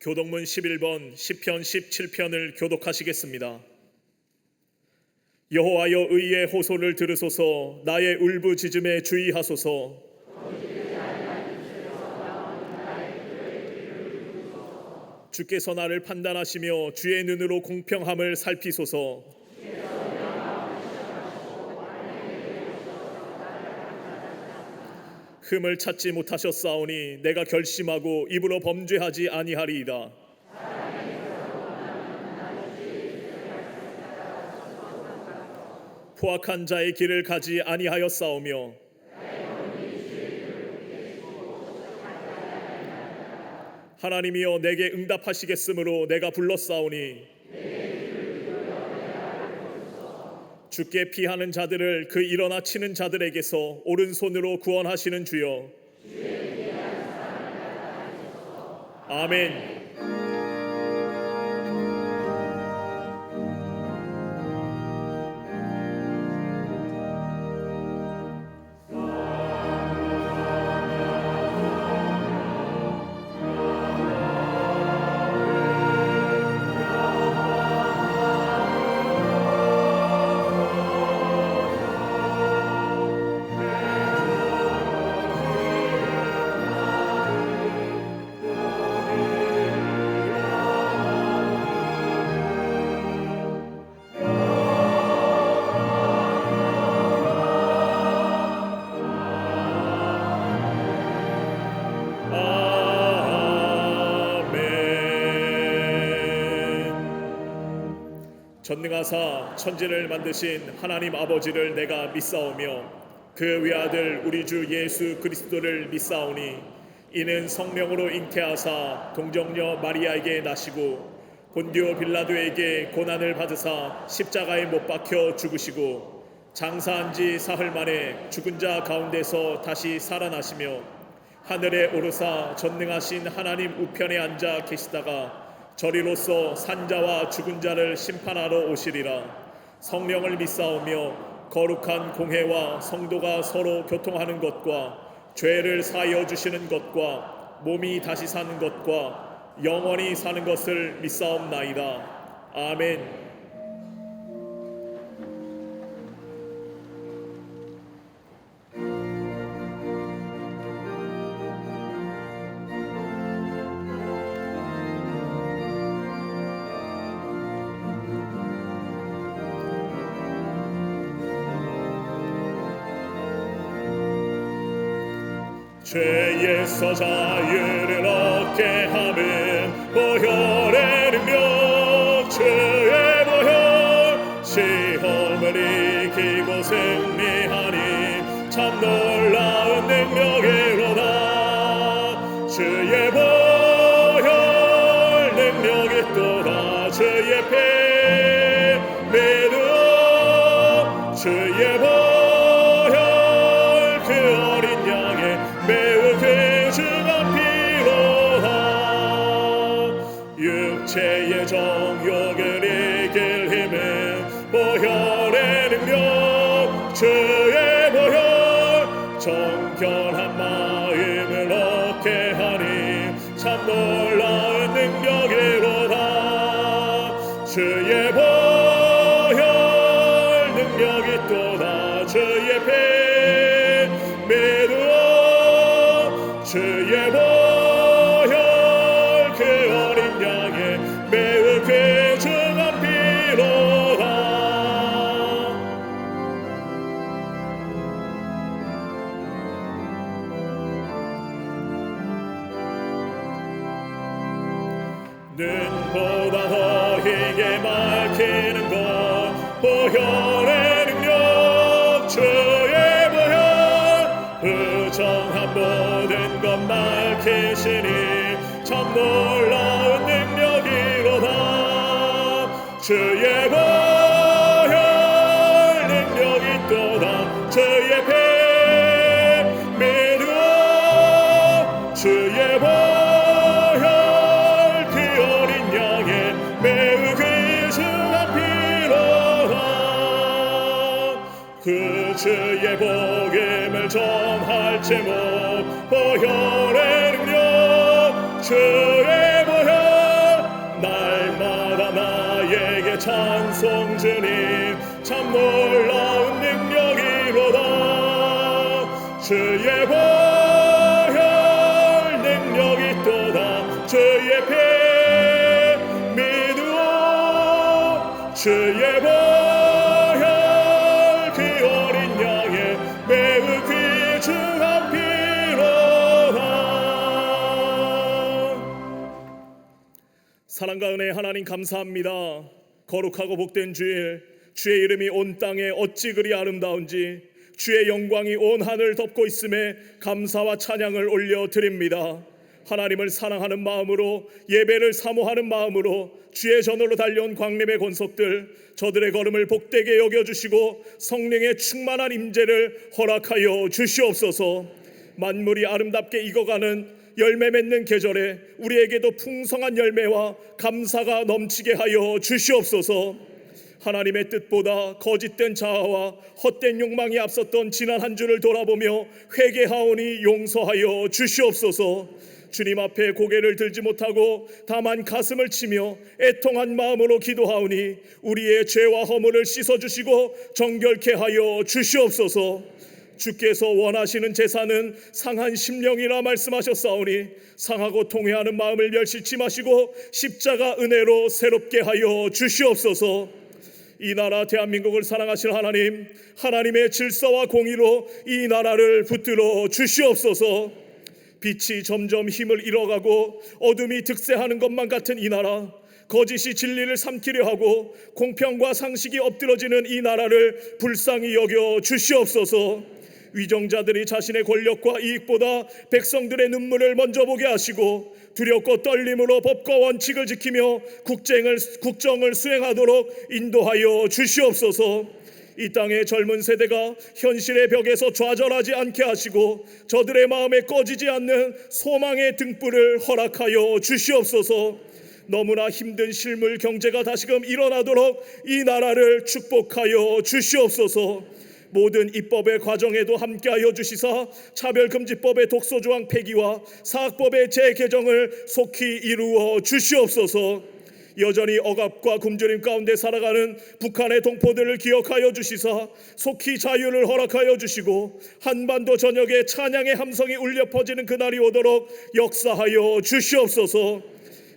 교독문 11번 시편 17편을 교독하시겠습니다. 여호와여 의의 호소를 들으소서. 나의 울부짖음에 주의하소서. 주께서 나를 판단하시며 주의 눈으로 공평함을 살피소서. 흠을 찾지 못하셨사오니 내가 결심하고 입으로 범죄하지 아니하리이다. 포악한 자의 길을 가지 아니하였사오며 하나님이여 내게 응답하시겠으므로 내가 불렀사오니 주께 피하는 자들을 그 일어나 치는 자들에게서 오른손으로 구원하시는 주여. 아멘. 전능하사 천지를 만드신 하나님 아버지를 내가 믿사오며 그 외아들 우리 주 예수 그리스도를 믿사오니 이는 성령으로 잉태하사 동정녀 마리아에게 나시고 본디오 빌라도에게 고난을 받으사 십자가에 못 박혀 죽으시고 장사한 지 사흘 만에 죽은 자 가운데서 다시 살아나시며 하늘에 오르사 전능하신 하나님 우편에 앉아 계시다가 저리로서 산자와 죽은 자를 심판하러 오시리라. 성령을 믿사오며 거룩한 공회와 성도가 서로 교통하는 것과 죄를 사하여 주시는 것과 몸이 다시 사는 것과 영원히 사는 것을 믿사옵나이다. 아멘. 죄에서 자유를 얻게 하는 보혈의 능력, 죄의 보혈, 시험을 이기고 승리하니 참 놀라운 능력이로다. 주의 보혈 능력이 또다. 주의 피 믿어. 주의 보혈 육체의 정욕을 이길 힘은 보혈의 능력. 주의 보혈 정결한 마음을 얻게 하니 참 놀라운 능력이로다. 주의 보혈 능력이 또다. 주의 피 믿어. 주의 보혈 눈보다 더 희게 밝히는 것 보혈의 능력. 주의 보혈 부정한 모든 것 밝히시니 참 놀라운 능력이로다. 주의 보혈 능력이 또다. 주의 피 믿어. 주의 보혈 그 주의 복음을 전할 제목 보혈의 능력. 주의 보혈 성주님 참 놀라운 능력이로다. 주의 보혈 능력이 또다. 주의 피 믿으오. 주의 보혈 그 어린 양의 매우 귀중한 피로다. 사랑과 은혜 하나님 감사합니다. 거룩하고 복된 주일, 주의 이름이 온 땅에 어찌 그리 아름다운지 주의 영광이 온 하늘을 덮고 있음에 감사와 찬양을 올려드립니다. 하나님을 사랑하는 마음으로, 예배를 사모하는 마음으로 주의 전으로 달려온 광림의 권속들, 저들의 걸음을 복되게 여겨주시고 성령의 충만한 임재를 허락하여 주시옵소서. 만물이 아름답게 익어가는 열매 맺는 계절에 우리에게도 풍성한 열매와 감사가 넘치게 하여 주시옵소서. 하나님의 뜻보다 거짓된 자아와 헛된 욕망이 앞섰던 지난 한 주를 돌아보며 회개하오니 용서하여 주시옵소서. 주님 앞에 고개를 들지 못하고 다만 가슴을 치며 애통한 마음으로 기도하오니 우리의 죄와 허물을 씻어주시고 정결케 하여 주시옵소서. 주께서 원하시는 제사는 상한 심령이라 말씀하셨사오니 상하고 통회하는 마음을 멸시치 마시고 십자가 은혜로 새롭게 하여 주시옵소서. 이 나라 대한민국을 사랑하신 하나님, 하나님의 질서와 공의로 이 나라를 붙들어 주시옵소서. 빛이 점점 힘을 잃어가고 어둠이 득세하는 것만 같은 이 나라, 거짓이 진리를 삼키려 하고 공평과 상식이 엎드러지는 이 나라를 불쌍히 여겨 주시옵소서. 위정자들이 자신의 권력과 이익보다 백성들의 눈물을 먼저 보게 하시고 두렵고 떨림으로 법과 원칙을 지키며 국정을 수행하도록 인도하여 주시옵소서. 이 땅의 젊은 세대가 현실의 벽에서 좌절하지 않게 하시고 저들의 마음에 꺼지지 않는 소망의 등불을 허락하여 주시옵소서. 너무나 힘든 실물 경제가 다시금 일어나도록 이 나라를 축복하여 주시옵소서. 모든 입법의 과정에도 함께하여 주시사 차별금지법의 독소조항 폐기와 사학법의 재개정을 속히 이루어 주시옵소서. 여전히 억압과 굶주림 가운데 살아가는 북한의 동포들을 기억하여 주시사 속히 자유를 허락하여 주시고 한반도 전역에 찬양의 함성이 울려 퍼지는 그날이 오도록 역사하여 주시옵소서.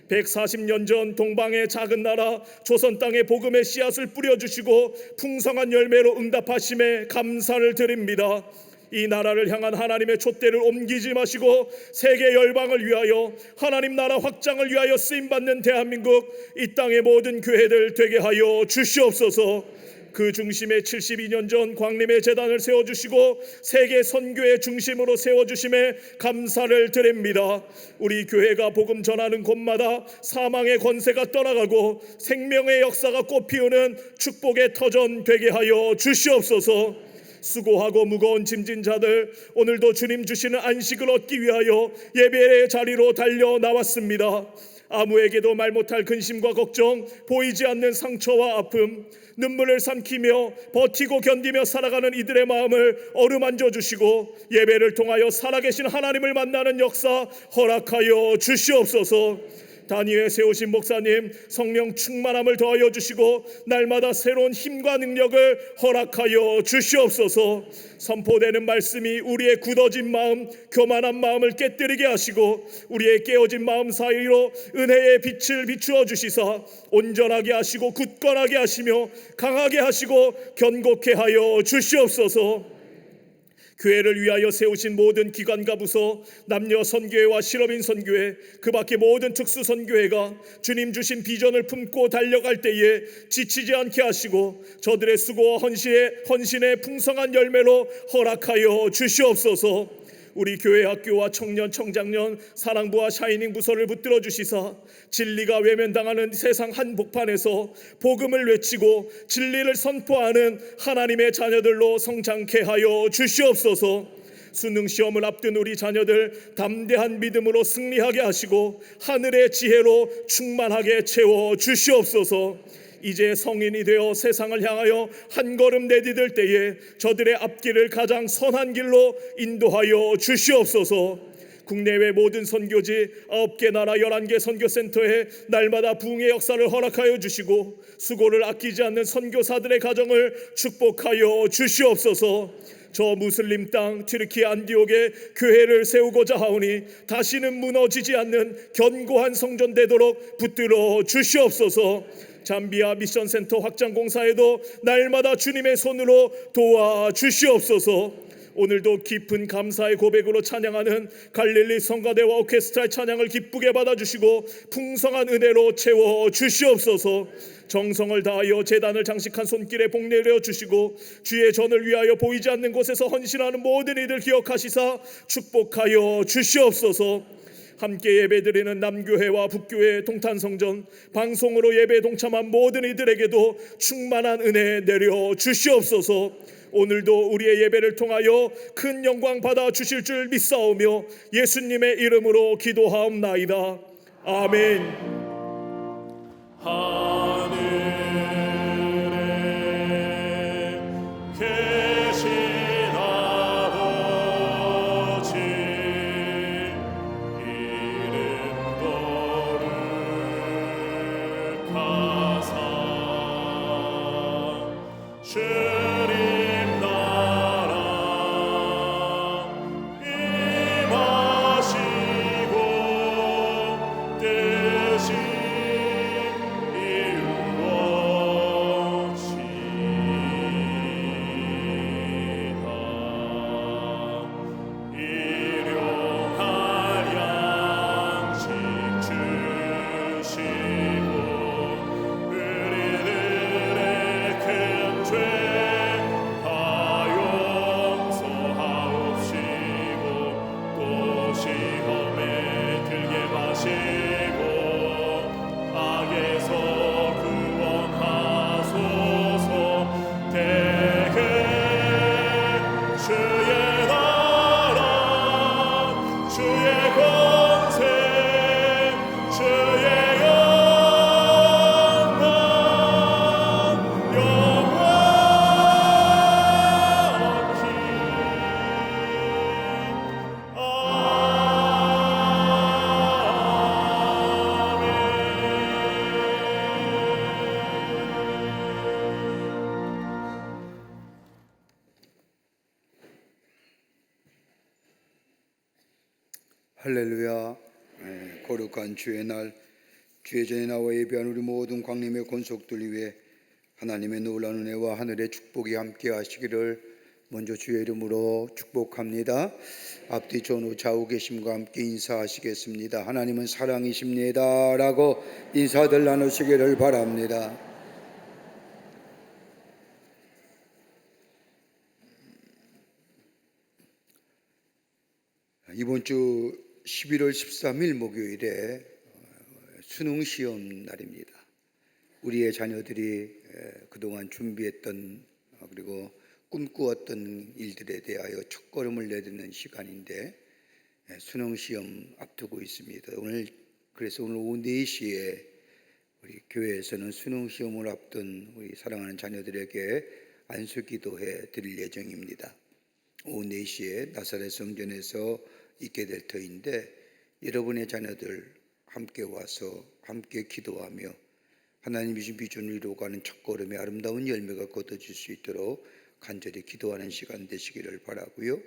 140년 전 동방의 작은 나라 조선 땅에 복음의 씨앗을 뿌려주시고 풍성한 열매로 응답하심에 감사를 드립니다. 이 나라를 향한 하나님의 촛대를 옮기지 마시고 세계 열방을 위하여 하나님 나라 확장을 위하여 쓰임받는 대한민국 이 땅의 모든 교회들 되게 하여 주시옵소서. 그 중심에 72년 전 광림의 재단을 세워주시고 세계 선교의 중심으로 세워주심에 감사를 드립니다. 우리 교회가 복음 전하는 곳마다 사망의 권세가 떠나가고 생명의 역사가 꽃피우는 축복의 터전 되게 하여 주시옵소서. 수고하고 무거운 짐진 자들, 오늘도 주님 주시는 안식을 얻기 위하여 예배의 자리로 달려 나왔습니다. 아무에게도 말 못할 근심과 걱정, 보이지 않는 상처와 아픔, 눈물을 삼키며 버티고 견디며 살아가는 이들의 마음을 어루만져 주시고 예배를 통하여 살아계신 하나님을 만나는 역사 허락하여 주시옵소서. 단위에 세우신 목사님 성령 충만함을 더하여 주시고 날마다 새로운 힘과 능력을 허락하여 주시옵소서. 선포되는 말씀이 우리의 굳어진 마음, 교만한 마음을 깨뜨리게 하시고 우리의 깨어진 마음 사이로 은혜의 빛을 비추어 주시사 온전하게 하시고 굳건하게 하시며 강하게 하시고 견고케 하여 주시옵소서. 교회를 위하여 세우신 모든 기관과 부서, 남녀 선교회와 실업인 선교회, 그 밖의 모든 특수 선교회가 주님 주신 비전을 품고 달려갈 때에 지치지 않게 하시고 저들의 수고와 헌신의 풍성한 열매로 허락하여 주시옵소서. 우리 교회 학교와 청년 청장년 사랑부와 샤이닝 부서를 붙들어 주시사 진리가 외면당하는 세상 한복판에서 복음을 외치고 진리를 선포하는 하나님의 자녀들로 성장케 하여 주시옵소서. 수능 시험을 앞둔 우리 자녀들 담대한 믿음으로 승리하게 하시고 하늘의 지혜로 충만하게 채워 주시옵소서. 이제 성인이 되어 세상을 향하여 한 걸음 내디딜 때에 저들의 앞길을 가장 선한 길로 인도하여 주시옵소서. 국내외 모든 선교지 9개 나라 11개 선교센터에 날마다 부흥의 역사를 허락하여 주시고 수고를 아끼지 않는 선교사들의 가정을 축복하여 주시옵소서. 저 무슬림 땅 튀르키 안디옥에 교회를 세우고자 하오니 다시는 무너지지 않는 견고한 성전 되도록 붙들어 주시옵소서. 잠비아 미션센터 확장 공사에도 날마다 주님의 손으로 도와 주시옵소서. 오늘도 깊은 감사의 고백으로 찬양하는 갈릴리 성가대와 오케스트라의 찬양을 기쁘게 받아주시고 풍성한 은혜로 채워 주시옵소서. 정성을 다하여 제단을 장식한 손길에 복 내려 주시고 주의 전을 위하여 보이지 않는 곳에서 헌신하는 모든 이들 기억하시사 축복하여 주시옵소서. 함께 예배드리는 남교회와 북교회 동탄성전 방송으로 예배에 동참한 모든 이들에게도 충만한 은혜 내려 주시옵소서. 오늘도 우리의 예배를 통하여 큰 영광 받아 주실 줄 믿사오며 예수님의 이름으로 기도하옵나이다. 아멘. 하늘에 계신 아버지 이름 거룩하사 할렐루야. 거룩한 주의 날, 주의 전에 나와 예배한 우리 모든 광림의 권속들 위해 하나님의 놀라운 은혜와 하늘의 축복이 함께 하시기를 먼저 주의 이름으로 축복합니다. 앞뒤 전후 좌우 계심과 함께 인사하시겠습니다. 하나님은 사랑이십니다 라고 인사들 나누시기를 바랍니다. 이번 주 11월 13일 목요일에 수능시험 날입니다. 우리의 자녀들이 그동안 준비했던 그리고 꿈꾸었던 일들에 대하여 첫걸음을 내딛는 시간인데 수능시험 앞두고 있습니다. 그래서 오늘 오후 4시에 우리 교회에서는 수능시험을 앞둔 우리 사랑하는 자녀들에게 안수기도해 드릴 예정입니다. 오후 4시에 나사렛 성전에서 있게 될 터인데 여러분의 자녀들 함께 와서 함께 기도하며 하나님 주신 비전을 이루어가는 첫걸음의 아름다운 열매가 거둬질 수 있도록 간절히 기도하는 시간 되시기를 바라고요.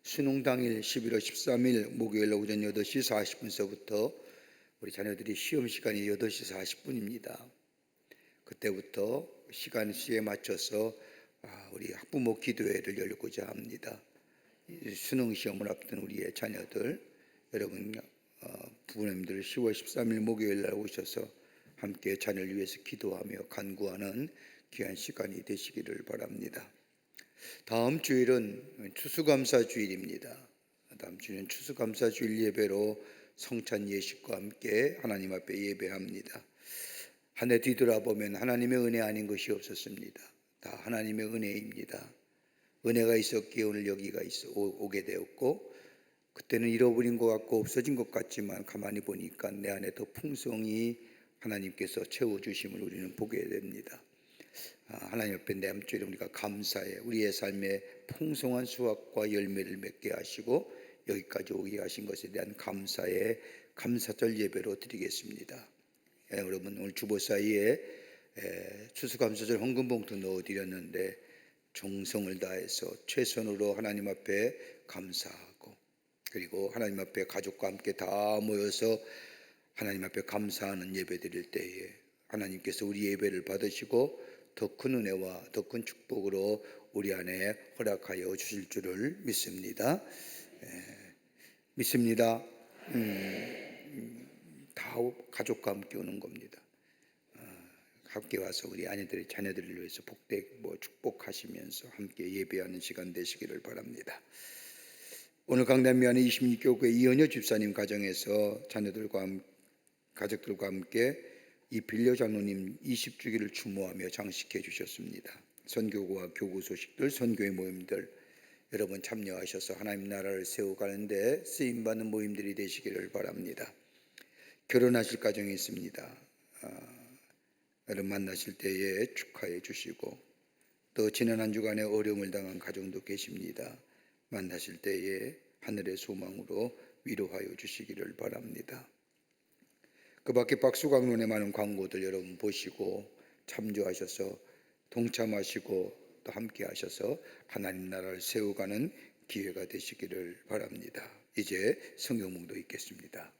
수능 당일 11월 13일 목요일 오전 8시 40분서부터 우리 자녀들이 시험 시간이 8시 40분입니다. 그때부터 시간수에 맞춰서 우리 학부모 기도회를 열고자 합니다. 수능 시험을 앞둔 우리의 자녀들, 여러분 부모님들 10월 13일 목요일 날 오셔서 함께 자녀를 위해서 기도하며 간구하는 귀한 시간이 되시기를 바랍니다. 다음 주일은 추수감사주일입니다. 다음 주일은 추수감사주일 예배로 성찬 예식과 함께 하나님 앞에 예배합니다. 한 해 뒤돌아보면 하나님의 은혜 아닌 것이 없었습니다. 다 하나님의 은혜입니다. 은혜가 있었기에 오늘 여기가 오게 되었고, 그때는 잃어버린 것 같고 없어진 것 같지만 가만히 보니까 내 안에 더 풍성히 하나님께서 채워주심을 우리는 보게 됩니다. 하나님 앞에 내암주일에 우리가 감사해 우리의 삶에 풍성한 수확과 열매를 맺게 하시고 여기까지 오게 하신 것에 대한 감사의 감사절 예배로 드리겠습니다. 여러분, 오늘 주보 사이에 추수감사절 헌금봉투 넣어드렸는데 정성을 다해서 최선으로 하나님 앞에 감사하고, 그리고 하나님 앞에 가족과 함께 다 모여서 하나님 앞에 감사하는 예배 드릴 때에 하나님께서 우리 예배를 받으시고 더 큰 은혜와 더 큰 축복으로 우리 안에 허락하여 주실 줄을 믿습니다. 믿습니다. 다 가족과 함께 오는 겁니다. 함께 와서 우리 아내들의 자녀들을 위해서 축복하시면서 함께 예배하는 시간 되시기를 바랍니다. 오늘 강남미안의 26교회 이은여 집사님 가정에서 가족들과 함께 이빌려 장로님 20주기를 추모하며 장식해 주셨습니다. 선교구와 교구 소식들, 선교의 모임들 여러분 참여하셔서 하나님 나라를 세워가는데 쓰임받는 모임들이 되시기를 바랍니다. 결혼하실 가정이 있습니다. 여러분 만나실 때에 축하해 주시고, 또 지난 한 주간에 어려움을 당한 가정도 계십니다. 만나실 때에 하늘의 소망으로 위로하여 주시기를 바랍니다. 그 밖에 박수광론에 많은 광고들 여러분 보시고 참조하셔서 동참하시고 또 함께 하셔서 하나님 나라를 세워가는 기회가 되시기를 바랍니다. 이제 성경문도 읽겠습니다.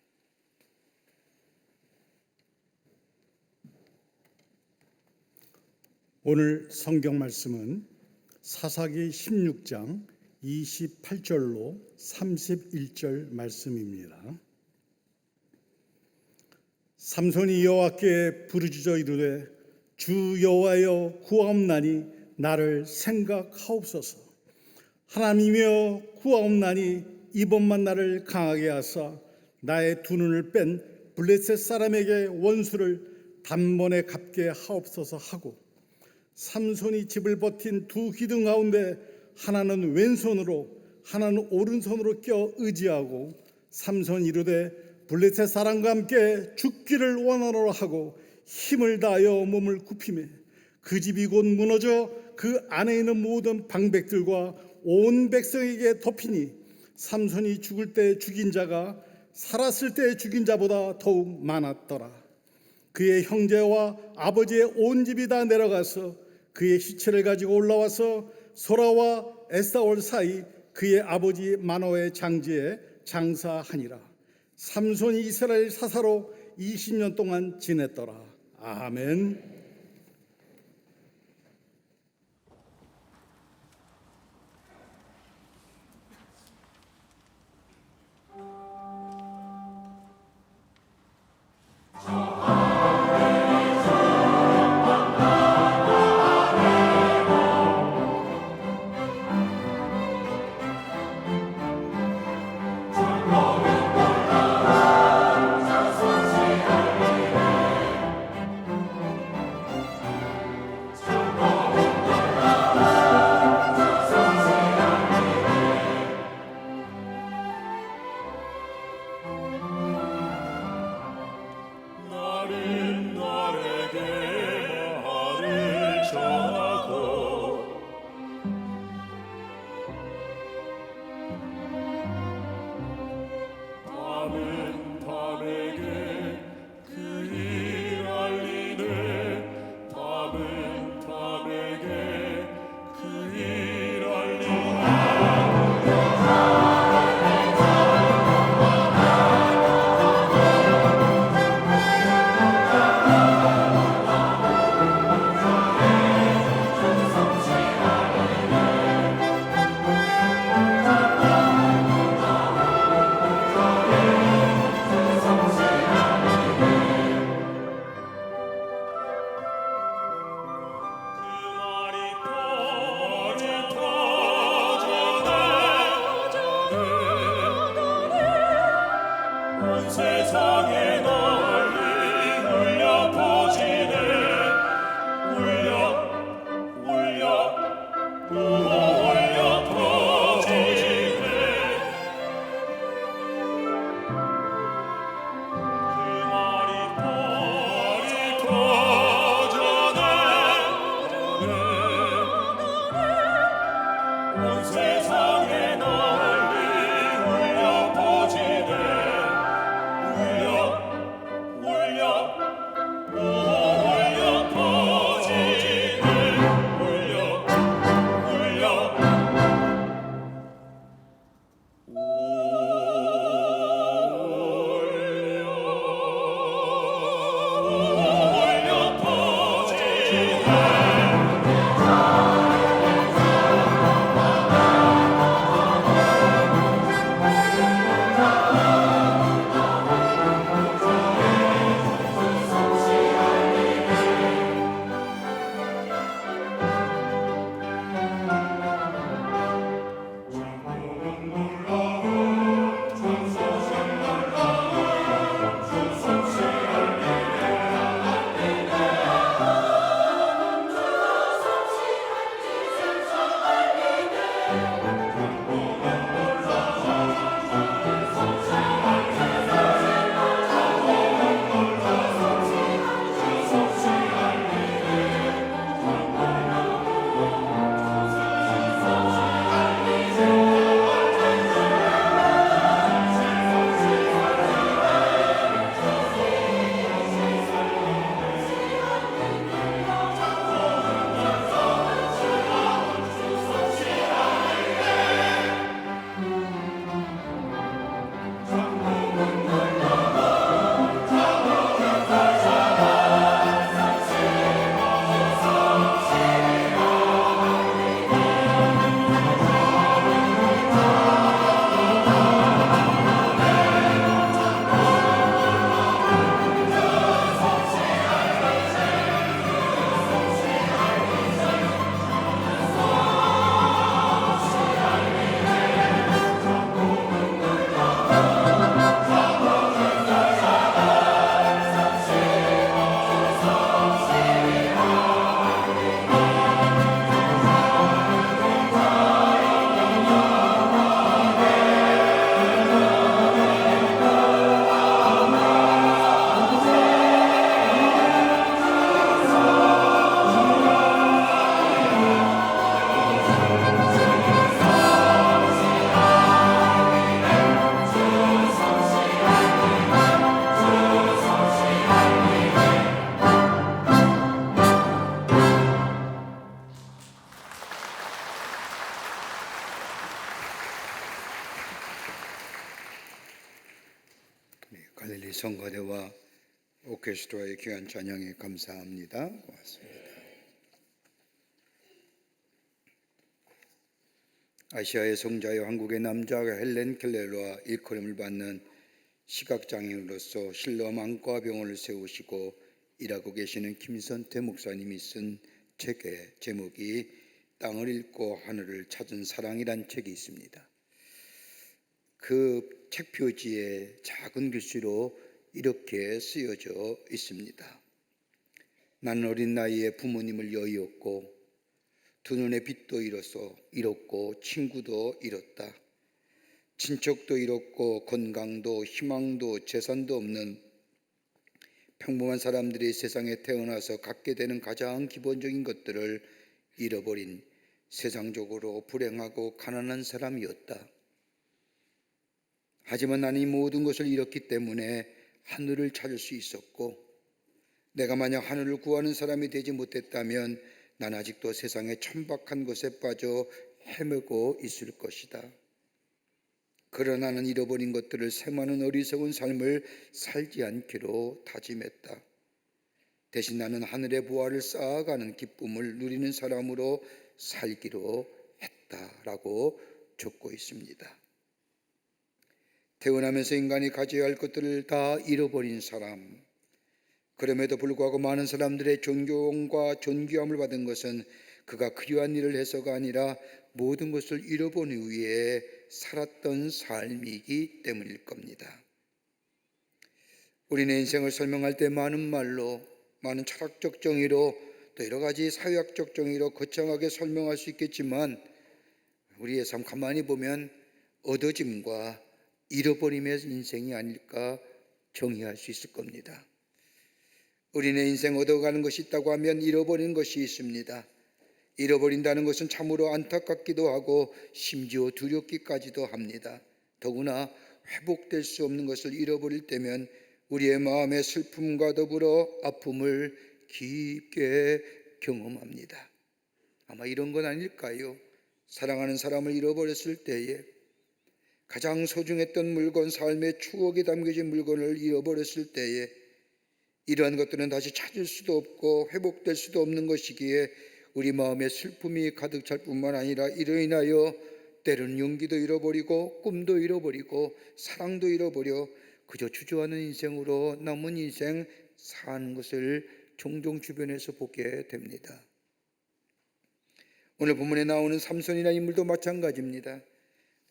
오늘 성경 말씀은 사사기 16장 28절로 31절 말씀입니다. 삼손이 여호와께 부르짖어 이르되 주 여호와여 구하옵나니 나를 생각하옵소서. 하나님이여 구하옵나니 이번만 나를 강하게 하사 나의 두 눈을 뺀 블레셋 사람에게 원수를 단번에 갚게 하옵소서 하고, 삼손이 집을 버틴 두 기둥 가운데 하나는 왼손으로 하나는 오른손으로 껴 의지하고, 삼손이 이르되 블레셋 사람과 함께 죽기를 원하노라 하고 힘을 다하여 몸을 굽히매 그 집이 곧 무너져 그 안에 있는 모든 방백들과 온 백성에게 덮이니, 삼손이 죽을 때 죽인 자가 살았을 때 죽인 자보다 더욱 많았더라. 그의 형제와 아버지의 온 집이 다 내려가서 그의 시체를 가지고 올라와서 소라와 에사올 사이 그의 아버지 마노의 장지에 장사하니라. 삼손이 이스라엘 사사로 20년 동안 지냈더라. 아멘. 세상에 널리 울려 우리 성가대와 오케스트라의 귀한 찬양에 감사합니다. 고맙습니다. 아시아의 성자여 한국의 남자 헬렌 켈러와 일컬음을 받는 시각장애인으로서 실럼 안과병원을 세우시고 일하고 계시는 김선태 목사님이 쓴 책의 제목이 땅을 읽고 하늘을 찾은 사랑이란 책이 있습니다. 그 책 표지에 작은 글씨로 이렇게 쓰여져 있습니다. 나는 어린 나이에 부모님을 여의었고 두 눈의 빛도 잃었고 친구도 잃었다. 친척도 잃었고 건강도 희망도 재산도 없는 평범한 사람들이 세상에 태어나서 갖게 되는 가장 기본적인 것들을 잃어버린 세상적으로 불행하고 가난한 사람이었다. 하지만 나는 이 모든 것을 잃었기 때문에 하늘을 찾을 수 있었고, 내가 만약 하늘을 구하는 사람이 되지 못했다면 난 아직도 세상의 천박한 것에 빠져 헤매고 있을 것이다. 그러나 나는 잃어버린 것들을 세마는 어리석은 삶을 살지 않기로 다짐했다. 대신 나는 하늘의 보화를 쌓아가는 기쁨을 누리는 사람으로 살기로 했다라고 적고 있습니다. 태어나면서 인간이 가져야 할 것들을 다 잃어버린 사람, 그럼에도 불구하고 많은 사람들의 존경과 존귀함을 받은 것은 그가 그리한 일을 해서가 아니라 모든 것을 잃어본 후에 살았던 삶이기 때문일 겁니다. 우리는 인생을 설명할 때 많은 말로, 많은 철학적 정의로, 또 여러 가지 사회학적 정의로 거창하게 설명할 수 있겠지만 우리의 삶 가만히 보면 얻어짐과 잃어버림의 인생이 아닐까 정의할 수 있을 겁니다. 우리는 인생 얻어가는 것이 있다고 하면 잃어버린 것이 있습니다. 잃어버린다는 것은 참으로 안타깝기도 하고 심지어 두렵기까지도 합니다. 더구나 회복될 수 없는 것을 잃어버릴 때면 우리의 마음의 슬픔과 더불어 아픔을 깊게 경험합니다. 아마 이런 건 아닐까요? 사랑하는 사람을 잃어버렸을 때에, 가장 소중했던 물건, 삶의 추억이 담겨진 물건을 잃어버렸을 때에 이러한 것들은 다시 찾을 수도 없고 회복될 수도 없는 것이기에 우리 마음에 슬픔이 가득 찰 뿐만 아니라 이로 인하여 때로는 용기도 잃어버리고 꿈도 잃어버리고 사랑도 잃어버려 그저 주저하는 인생으로 남은 인생 사는 것을 종종 주변에서 보게 됩니다. 오늘 본문에 나오는 삼손이라는 인물도 마찬가지입니다.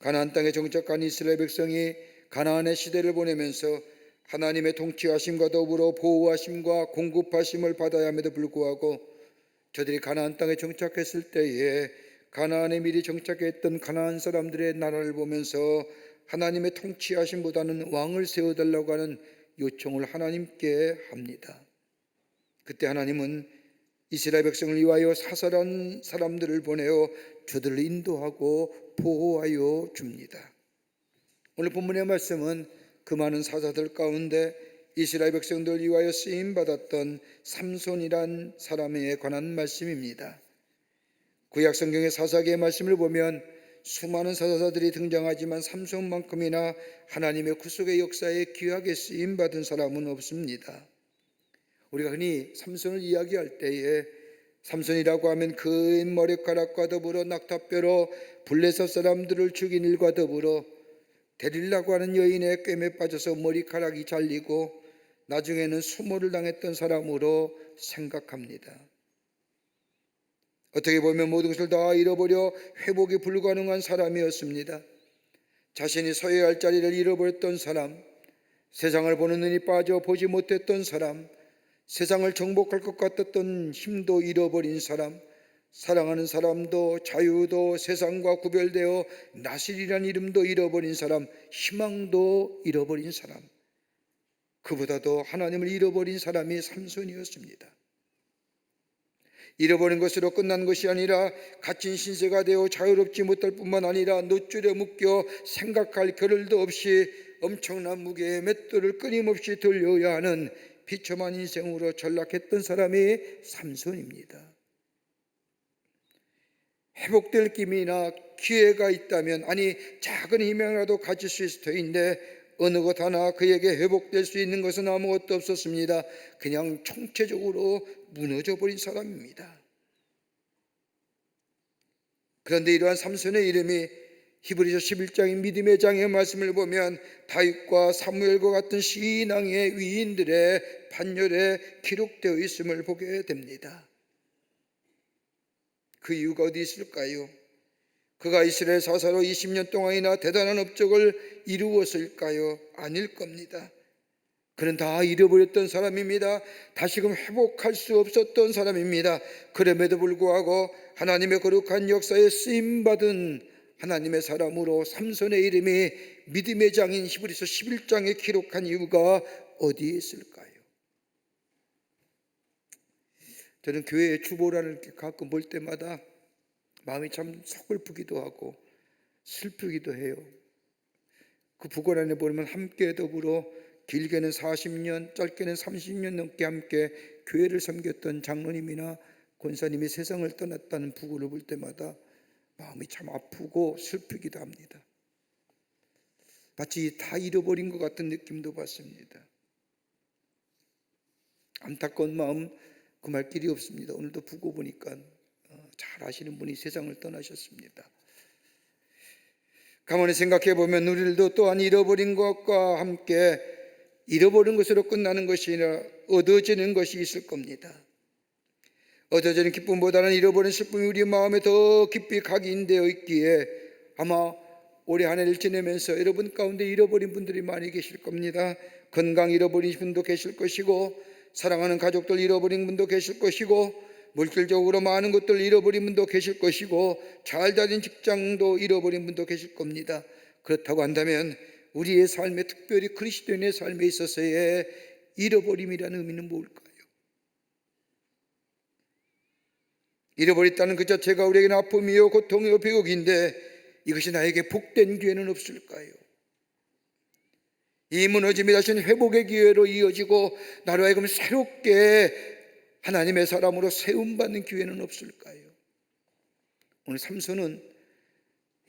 가나안 땅에 정착한 이스라엘 백성이 가나안의 시대를 보내면서 하나님의 통치하심과 더불어 보호하심과 공급하심을 받아야 함에도 불구하고 저들이 가나안 땅에 정착했을 때에 가나안에 미리 정착했던 가나안 사람들의 나라를 보면서 하나님의 통치하심보다는 왕을 세워달라고 하는 요청을 하나님께 합니다. 그때 하나님은 이스라엘 백성을 위하여 사살한 사람들을 보내어 저들을 인도하고 보호하여 줍니다. 오늘 본문의 말씀은 그 많은 사자들 가운데 이스라엘 백성들을 위하여 쓰임받았던 삼손이란 사람에 관한 말씀입니다. 구약 성경의 사사기의 말씀을 보면 수많은 사자들이 등장하지만 삼손만큼이나 하나님의 구속의 역사에 귀하게 쓰임받은 사람은 없습니다. 우리가 흔히 삼손을 이야기할 때에 삼손이라고 하면 그의 머리카락과 더불어 낙타뼈로 블레셋 사람들을 죽인 일과 더불어 데릴라고 하는 여인의 꿰매 빠져서 머리카락이 잘리고 나중에는 수모를 당했던 사람으로 생각합니다. 어떻게 보면 모든 것을 다 잃어버려 회복이 불가능한 사람이었습니다. 자신이 서야 할 자리를 잃어버렸던 사람, 세상을 보는 눈이 빠져 보지 못했던 사람, 세상을 정복할 것 같았던 힘도 잃어버린 사람, 사랑하는 사람도 자유도 세상과 구별되어 나실이란 이름도 잃어버린 사람, 희망도 잃어버린 사람, 그보다도 하나님을 잃어버린 사람이 삼손이었습니다. 잃어버린 것으로 끝난 것이 아니라 갇힌 신세가 되어 자유롭지 못할 뿐만 아니라 노줄에 묶여 생각할 겨를도 없이 엄청난 무게의 맷돌을 끊임없이 돌려야 하는 비참한 인생으로 전락했던 사람이 삼손입니다. 회복될 기미나 기회가 있다면, 아니 작은 희망이라도 가질 수 있을 터인데 어느 것 하나 그에게 회복될 수 있는 것은 아무것도 없었습니다. 그냥 총체적으로 무너져 버린 사람입니다. 그런데 이러한 삼손의 이름이 히브리서 11장의 믿음의 장의 말씀을 보면 다윗과 사무엘과 같은 신앙의 위인들의 판결에 기록되어 있음을 보게 됩니다. 그 이유가 어디 있을까요? 그가 이스라엘 사사로 20년 동안이나 대단한 업적을 이루었을까요? 아닐 겁니다. 그는 다 잃어버렸던 사람입니다. 다시금 회복할 수 없었던 사람입니다. 그럼에도 불구하고 하나님의 거룩한 역사에 쓰임받은 하나님의 사람으로 삼손의 이름이 믿음의 장인 히브리서 11장에 기록한 이유가 어디에 있을까요? 저는 교회의 주보란을 이렇게 가끔 볼 때마다 마음이 참 서글프기도 하고 슬프기도 해요. 그 부권 안에 보면 함께 더불어 길게는 40년, 짧게는 30년 넘게 함께 교회를 섬겼던 장로님이나 권사님이 세상을 떠났다는 부고를 볼 때마다 마음이 참 아프고 슬프기도 합니다. 마치 다 잃어버린 것 같은 느낌도 받습니다. 안타까운 마음 금할 길이 없습니다. 오늘도 부고 보니까 잘 아시는 분이 세상을 떠나셨습니다. 가만히 생각해 보면 우리들도 또한 잃어버린 것과 함께 잃어버린 것으로 끝나는 것이 아니라 얻어지는 것이 있을 겁니다. 얻어지는 기쁨보다는 잃어버린 슬픔이 우리 마음에 더 깊이 각인되어 있기에 아마 올해 한 해를 지내면서 여러분 가운데 잃어버린 분들이 많이 계실 겁니다. 건강 잃어버린 분도 계실 것이고 사랑하는 가족들 잃어버린 분도 계실 것이고 물질적으로 많은 것들 잃어버린 분도 계실 것이고 잘 다닌 직장도 잃어버린 분도 계실 겁니다. 그렇다고 한다면 우리의 삶에, 특별히 그리스도인의 삶에 있어서의 잃어버림이라는 의미는 뭘까요? 잃어버렸다는 그 자체가 우리에게는 아픔이요 고통이요 비극인데 이것이 나에게 복된 기회는 없을까요? 이 무너짐이 다시 회복의 기회로 이어지고 나로 하여금 새롭게 하나님의 사람으로 세움받는 기회는 없을까요? 오늘 삼손은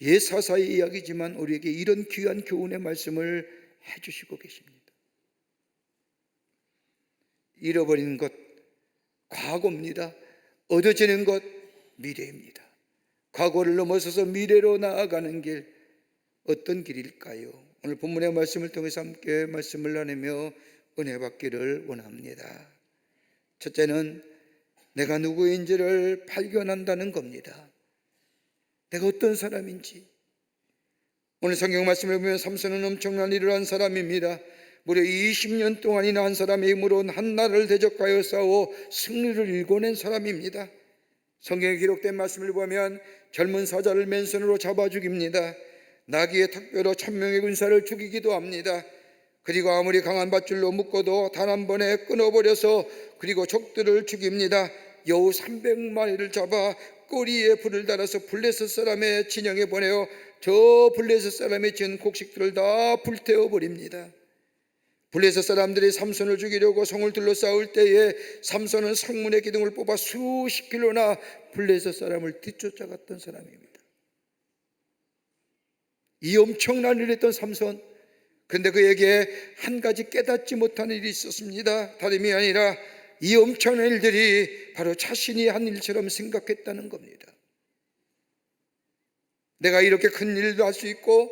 예사사의 이야기지만 우리에게 이런 귀한 교훈의 말씀을 해주시고 계십니다. 잃어버린 것 과거입니다. 얻어지는 것 미래입니다. 과거를 넘어서서 미래로 나아가는 길, 어떤 길일까요? 오늘 본문의 말씀을 통해서 함께 말씀을 나누며 은혜 받기를 원합니다. 첫째는 내가 누구인지를 발견한다는 겁니다. 내가 어떤 사람인지. 오늘 성경 말씀을 보면 삼손은 엄청난 일을 한 사람입니다. 무려 20년 동안이나 한 사람의 힘으로 한 나라를 대적하여 싸워 승리를 일궈낸 사람입니다. 성경에 기록된 말씀을 보면 젊은 사자를 맨손으로 잡아 죽입니다. 나귀의 턱뼈로 1000명의 군사를 죽이기도 합니다. 그리고 아무리 강한 밧줄로 묶어도 단 한 번에 끊어버려서 그리고 적들을 죽입니다. 여우 300마리를 잡아 꼬리에 불을 달아서 블레셋 사람의 진영에 보내어 저 블레셋 사람의 지은 곡식들을 다 불태워버립니다. 블레셋 사람들이 삼손을 죽이려고 성을 둘러싸울 때에 삼손은 성문의 기둥을 뽑아 수십 킬로나 블레셋 사람을 뒤쫓아갔던 사람입니다. 이 엄청난 일을 했던 삼손, 그런데 그에게 한 가지 깨닫지 못한 일이 있었습니다. 다름이 아니라 이 엄청난 일들이 바로 자신이 한 일처럼 생각했다는 겁니다. 내가 이렇게 큰 일도 할 수 있고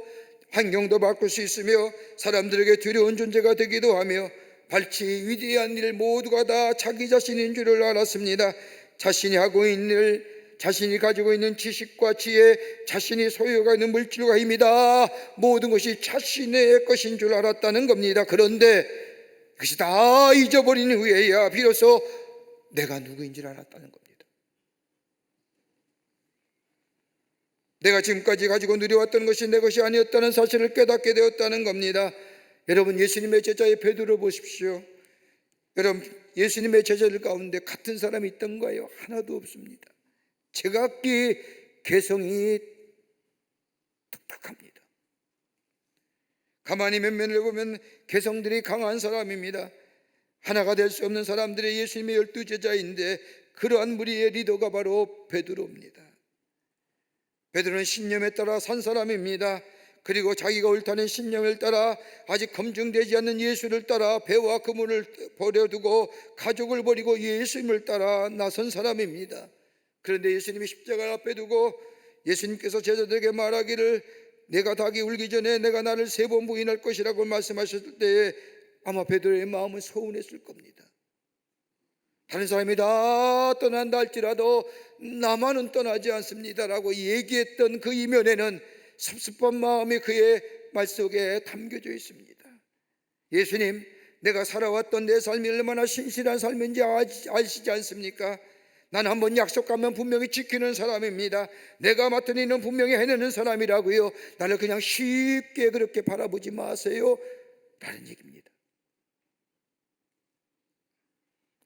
환경도 바꿀 수 있으며 사람들에게 두려운 존재가 되기도 하며 발치 위대한 일 모두가 다 자기 자신인 줄을 알았습니다. 자신이 하고 있는 일, 자신이 가지고 있는 지식과 지혜, 자신이 소유가 있는 물질과 힘이다 모든 것이 자신의 것인 줄 알았다는 겁니다. 그런데 그것이 다 잊어버린 후에야 비로소 내가 누구인지 알았다는 겁니다. 내가 지금까지 가지고 누려왔던 것이 내 것이 아니었다는 사실을 깨닫게 되었다는 겁니다. 여러분, 예수님의 제자의 베드로 보십시오. 여러분, 예수님의 제자들 가운데 같은 사람이 있던가요? 하나도 없습니다. 제각기 개성이 독특합니다. 가만히 면면을 보면 개성들이 강한 사람입니다. 하나가 될 수 없는 사람들이 예수님의 12제자인데 그러한 무리의 리더가 바로 베드로입니다. 베드로는 신념에 따라 산 사람입니다. 그리고 자기가 옳다는 신념을 따라 아직 검증되지 않는 예수를 따라 배와 그물을 버려두고 가족을 버리고 예수님을 따라 나선 사람입니다. 그런데 예수님이 십자가 앞에 두고 예수님께서 제자들에게 말하기를 내가 닭이 울기 전에 내가 나를 3번 부인할 것이라고 말씀하셨을 때에 아마 베드로의 마음은 서운했을 겁니다. 다른 사람이 다 떠난다 할지라도 나만은 떠나지 않습니다라고 얘기했던 그 이면에는 섭섭한 마음이 그의 말 속에 담겨져 있습니다. 예수님, 내가 살아왔던 내 삶이 얼마나 신실한 삶인지 아시지 않습니까? 난 한번 약속하면 분명히 지키는 사람입니다. 내가 맡은 일은 분명히 해내는 사람이라고요. 나를 그냥 쉽게 그렇게 바라보지 마세요 라는 얘기입니다.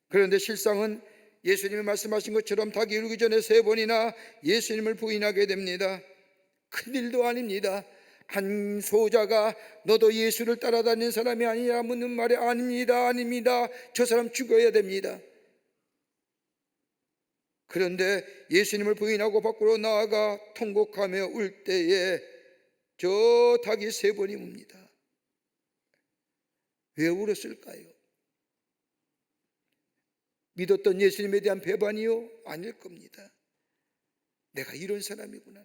그런데 실상은 예수님이 말씀하신 것처럼 닭이 울기 전에 3번이나 예수님을 부인하게 됩니다. 큰일도 아닙니다. 한 소자가 너도 예수를 따라다니는 사람이 아니냐 묻는 말에 아닙니다, 아닙니다, 저 사람 죽어야 됩니다. 그런데 예수님을 부인하고 밖으로 나아가 통곡하며 울 때에 저 닭이 3번이 웁니다. 왜 울었을까요? 믿었던 예수님에 대한 배반이요? 아닐 겁니다. 내가 이런 사람이구나,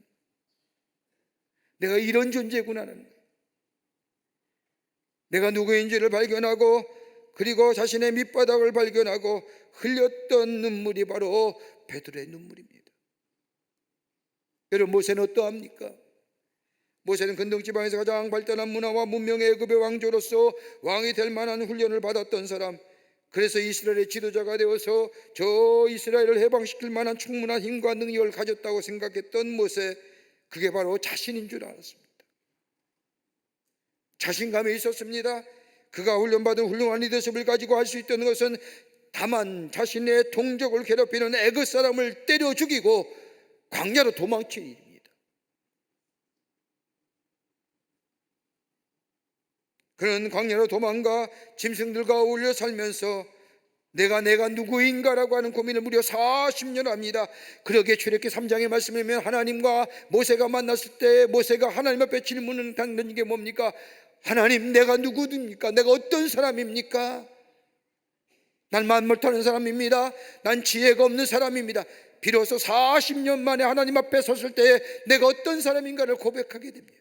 내가 이런 존재구나는, 내가 누구인지를 발견하고 그리고 자신의 밑바닥을 발견하고 흘렸던 눈물이 바로 베드로의 눈물입니다. 여러분, 모세는 어떠합니까? 모세는 근동 지방에서 가장 발달한 문화와 문명의 애굽의 왕조로서 왕이 될 만한 훈련을 받았던 사람, 그래서 이스라엘의 지도자가 되어서 저 이스라엘을 해방시킬 만한 충분한 힘과 능력을 가졌다고 생각했던 모세, 그게 바로 자신인 줄 알았습니다. 자신감이 있었습니다. 그가 훈련받은 훌륭한 리더십을 가지고 할 수 있다는 것은 다만 자신의 동족을 괴롭히는 애굽 사람을 때려 죽이고 광야로 도망친 일입니다. 그는 광야로 도망가 짐승들과 어울려 살면서 내가 누구인가라고 하는 고민을 무려 40년 합니다. 그러기에 출애굽기 3장의 말씀을 보면 하나님과 모세가 만났을 때 모세가 하나님 앞에 질문을 던진 게 뭡니까? 하나님, 내가 누구입니까? 내가 어떤 사람입니까? 난 말 못하는 사람입니다. 난 지혜가 없는 사람입니다. 비로소 40년 만에 하나님 앞에 섰을 때 내가 어떤 사람인가를 고백하게 됩니다.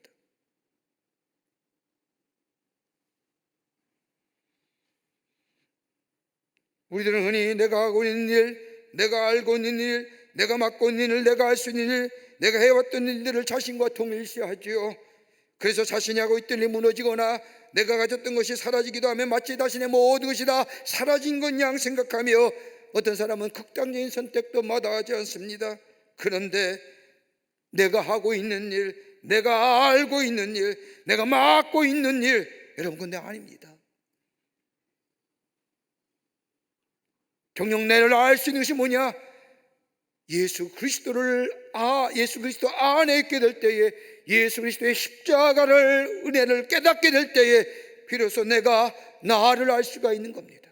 우리들은 흔히 내가 하고 있는 일, 내가 알고 있는 일, 내가 맡고 있는 일, 내가 할 수 있는 일, 내가 해왔던 일들을 자신과 동일시하지요. 그래서 자신이 하고 있던 일이 무너지거나 내가 가졌던 것이 사라지기도 하면 마치 자신의 모든 것이 다 사라진 것 양 생각하며 어떤 사람은 극단적인 선택도 마다하지 않습니다. 그런데 내가 하고 있는 일, 내가 알고 있는 일, 내가 맡고 있는 일, 여러분, 근데 아닙니다. 경영내를 알 수 있는 것이 뭐냐? 예수 그리스도 안에 있게 될 때에, 예수 그리스도의 십자가를, 은혜를 깨닫게 될 때에 비로소 내가 나를 알 수가 있는 겁니다.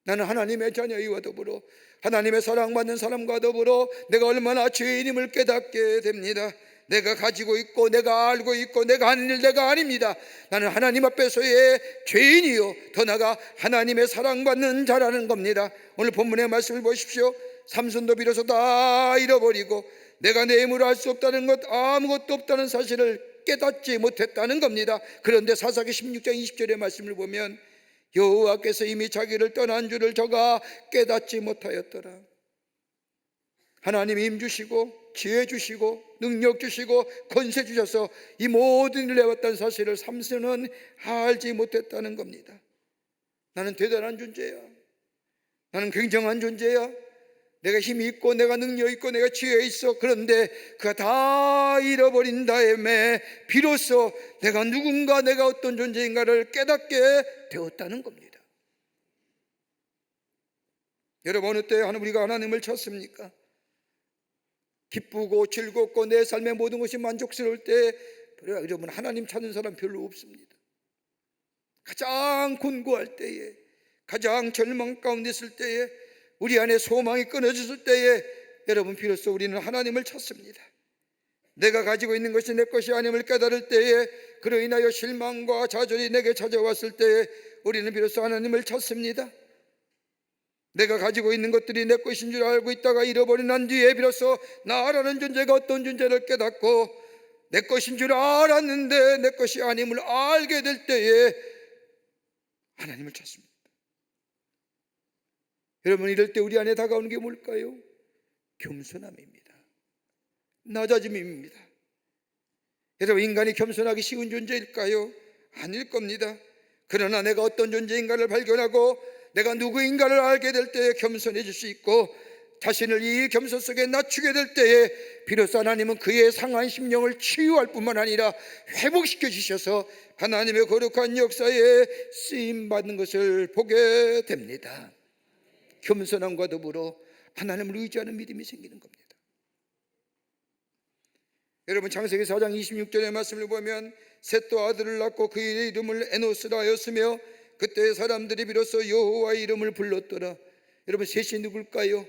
나는 하나님의 자녀이와 더불어 하나님의 사랑받는 사람과 더불어 내가 얼마나 죄인임을 깨닫게 됩니다. 내가 가지고 있고 내가 알고 있고 내가 하는 일 내가 아닙니다. 나는 하나님 앞에서의 죄인이요, 더 나아가 하나님의 사랑받는 자라는 겁니다. 오늘 본문의 말씀을 보십시오. 삼손도 비로소 다 잃어버리고 내가 내 힘으로 할 수 없다는 것, 아무것도 없다는 사실을 깨닫지 못했다는 겁니다. 그런데 사사기 16장 20절의 말씀을 보면 여호와께서 이미 자기를 떠난 줄을 저가 깨닫지 못하였더라. 하나님이 힘 주시고 지혜 주시고 능력 주시고 권세 주셔서 이 모든 일을 해왔다는 사실을 삼손은 알지 못했다는 겁니다. 나는 대단한 존재야. 나는 굉장한 존재야. 내가 힘이 있고 내가 능력 있고 내가 지혜 있어. 그런데 그가 다 잃어버린 다음에 비로소 내가 누군가, 내가 어떤 존재인가를 깨닫게 되었다는 겁니다. 여러분, 어느 때 우리가 하나님을 찾습니까? 기쁘고 즐겁고 내 삶의 모든 것이 만족스러울 때 여러분, 하나님 찾는 사람 별로 없습니다. 가장 곤고할 때에, 가장 절망 가운데 있을 때에, 우리 안에 소망이 끊어졌을 때에 여러분 비로소 우리는 하나님을 찾습니다. 내가 가지고 있는 것이 내 것이 아님을 깨달을 때에, 그로 인하여 실망과 좌절이 내게 찾아왔을 때에 우리는 비로소 하나님을 찾습니다. 내가 가지고 있는 것들이 내 것인 줄 알고 있다가 잃어버린 난 뒤에 비로소 나라는 존재가 어떤 존재를 깨닫고 내 것인 줄 알았는데 내 것이 아님을 알게 될 때에 하나님을 찾습니다. 여러분, 이럴 때 우리 안에 다가오는 게 뭘까요? 겸손함입니다. 낮아짐입니다. 여러분, 인간이 겸손하기 쉬운 존재일까요? 아닐 겁니다. 그러나 내가 어떤 존재인가를 발견하고 내가 누구인가를 알게 될 때에 겸손해질 수 있고, 자신을 이 겸손 속에 낮추게 될 때에 비로소 하나님은 그의 상한 심령을 치유할 뿐만 아니라 회복시켜 주셔서 하나님의 거룩한 역사에 쓰임받는 것을 보게 됩니다. 겸손함과 더불어 하나님을 의지하는 믿음이 생기는 겁니다. 여러분, 창세기 4장 26절의 말씀을 보면 셋도 아들을 낳고 그의 이름을 에노스라 하였으며 그때 사람들이 비로소 여호와의 이름을 불렀더라. 여러분, 셋이 누굴까요?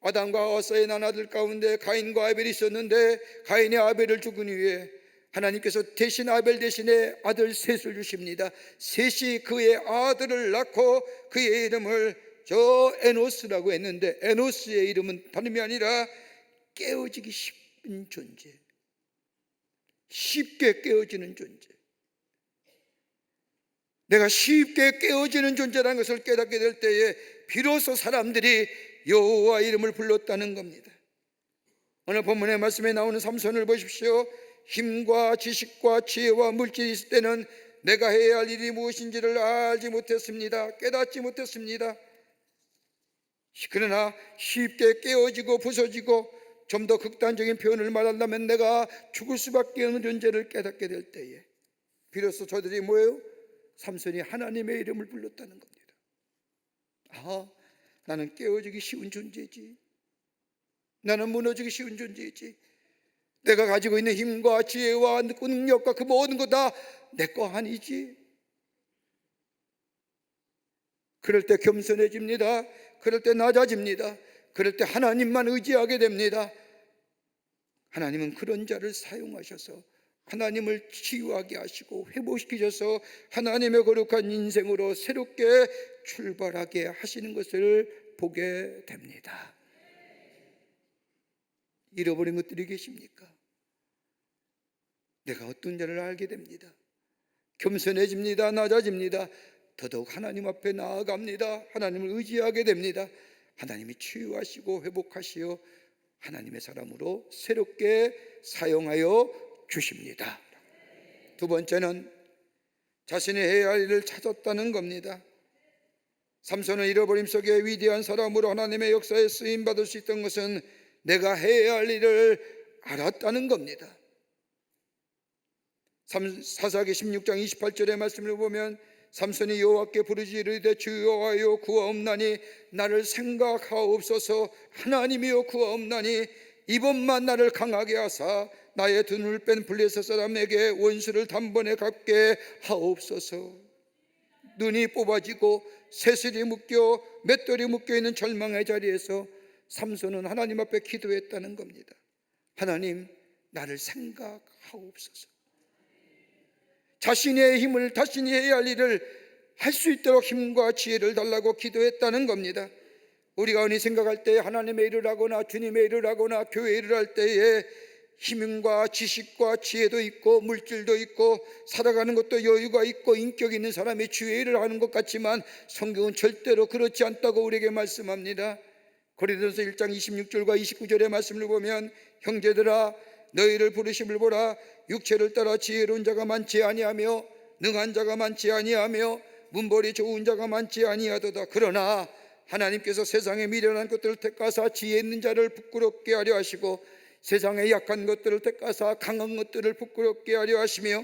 아담과 하와의 난 아들 가운데 가인과 아벨이 있었는데 가인이 아벨을 죽은 후에 하나님께서 대신 아벨 대신에 아들 셋을 주십니다. 셋이 그의 아들을 낳고 그의 이름을 저 에노스라고 했는데, 에노스의 이름은 다름이 아니라 깨어지기 쉽은 존재, 쉽게 깨어지는 존재. 내가 쉽게 깨어지는 존재라는 것을 깨닫게 될 때에 비로소 사람들이 여호와 이름을 불렀다는 겁니다. 오늘 본문의 말씀에 나오는 삼손을 보십시오. 힘과 지식과 지혜와 물질이 있을 때는 내가 해야 할 일이 무엇인지를 알지 못했습니다. 깨닫지 못했습니다. 그러나 쉽게 깨어지고 부서지고, 좀 더 극단적인 표현을 말한다면 내가 죽을 수밖에 없는 존재를 깨닫게 될 때에 비로소 저들이 뭐예요? 삼손이 하나님의 이름을 불렀다는 겁니다. 아, 나는 깨어지기 쉬운 존재지, 나는 무너지기 쉬운 존재지, 내가 가지고 있는 힘과 지혜와 능력과 그 모든 거 다 내 거 아니지. 그럴 때 겸손해집니다. 그럴 때 낮아집니다. 그럴 때 하나님만 의지하게 됩니다. 하나님은 그런 자를 사용하셔서 하나님을 치유하게 하시고 회복시키셔서 하나님의 거룩한 인생으로 새롭게 출발하게 하시는 것을 보게 됩니다. 잃어버린 것들이 계십니까? 내가 어떤 자를 알게 됩니다. 겸손해집니다. 낮아집니다. 더더욱 하나님 앞에 나아갑니다. 하나님을 의지하게 됩니다. 하나님이 치유하시고 회복하시어 하나님의 사람으로 새롭게 사용하여 주십니다. 두 번째는 자신이 해야 할 일을 찾았다는 겁니다. 삼손은 잃어버림 속에 위대한 사람으로 하나님의 역사에 쓰임받을 수 있던 것은 내가 해야 할 일을 알았다는 겁니다. 사사기 16장 28절의 말씀을 보면 삼손이 여호와께 부르짖으되 주 여호와여 구하옵나니 나를 생각하옵소서. 하나님이여 구하옵나니 이번만 나를 강하게 하사 나의 두 눈을 뺀 블레셋 사람에게 원수를 단번에 갚게 하옵소서. 눈이 뽑아지고 새슬이 묶여 맷돌이 묶여있는 절망의 자리에서 삼손은 하나님 앞에 기도했다는 겁니다. 하나님, 나를 생각하옵소서. 자신의 힘을, 자신이 해야 할 일을 할 수 있도록 힘과 지혜를 달라고 기도했다는 겁니다. 우리가 흔히 생각할 때 하나님의 일을 하거나 주님의 일을 하거나 교회 일을 할 때에 힘과 지식과 지혜도 있고 물질도 있고 살아가는 것도 여유가 있고 인격 있는 사람이 주의 일을 하는 것 같지만 성경은 절대로 그렇지 않다고 우리에게 말씀합니다. 고린도서 1장 26절과 29절의 말씀을 보면 형제들아 너희를 부르심을 보라. 육체를 따라 지혜로운 자가 많지 아니하며 능한 자가 많지 아니하며 문벌이 좋은 자가 많지 아니하도다. 그러나 하나님께서 세상에 미련한 것들을 택하사 지혜 있는 자를 부끄럽게 하려 하시고 세상에 약한 것들을 택하사 강한 것들을 부끄럽게 하려 하시며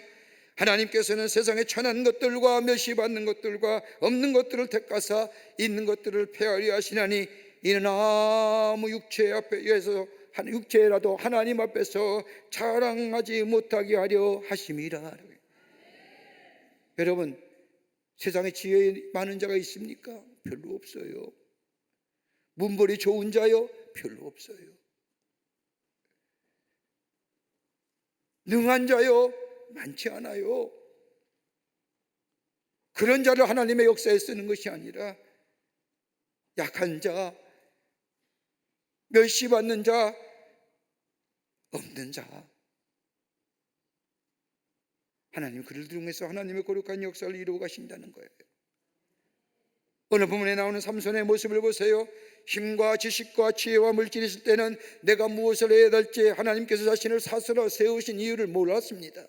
하나님께서는 세상에 천한 것들과 멸시받는 것들과 없는 것들을 택하사 있는 것들을 폐하려 하시나니 이는 아무 육체 앞에서 육체라도 하나님 앞에서 자랑하지 못하게 하려 하심이라. 여러분, 세상에 지혜 많은 자가 있습니까? 별로 없어요. 문벌이 좋은 자요? 별로 없어요. 능한 자요? 많지 않아요. 그런 자를 하나님의 역사에 쓰는 것이 아니라 약한 자, 멸시받는 자, 없는 자, 하나님 그를 통해서 하나님의 거룩한 역사를 이루어 가신다는 거예요. 오늘 본문에 나오는 삼손의 모습을 보세요. 힘과 지식과 지혜와 물질이 있을 때는 내가 무엇을 해야 될지 하나님께서 자신을 스스로 세우신 이유를 몰랐습니다.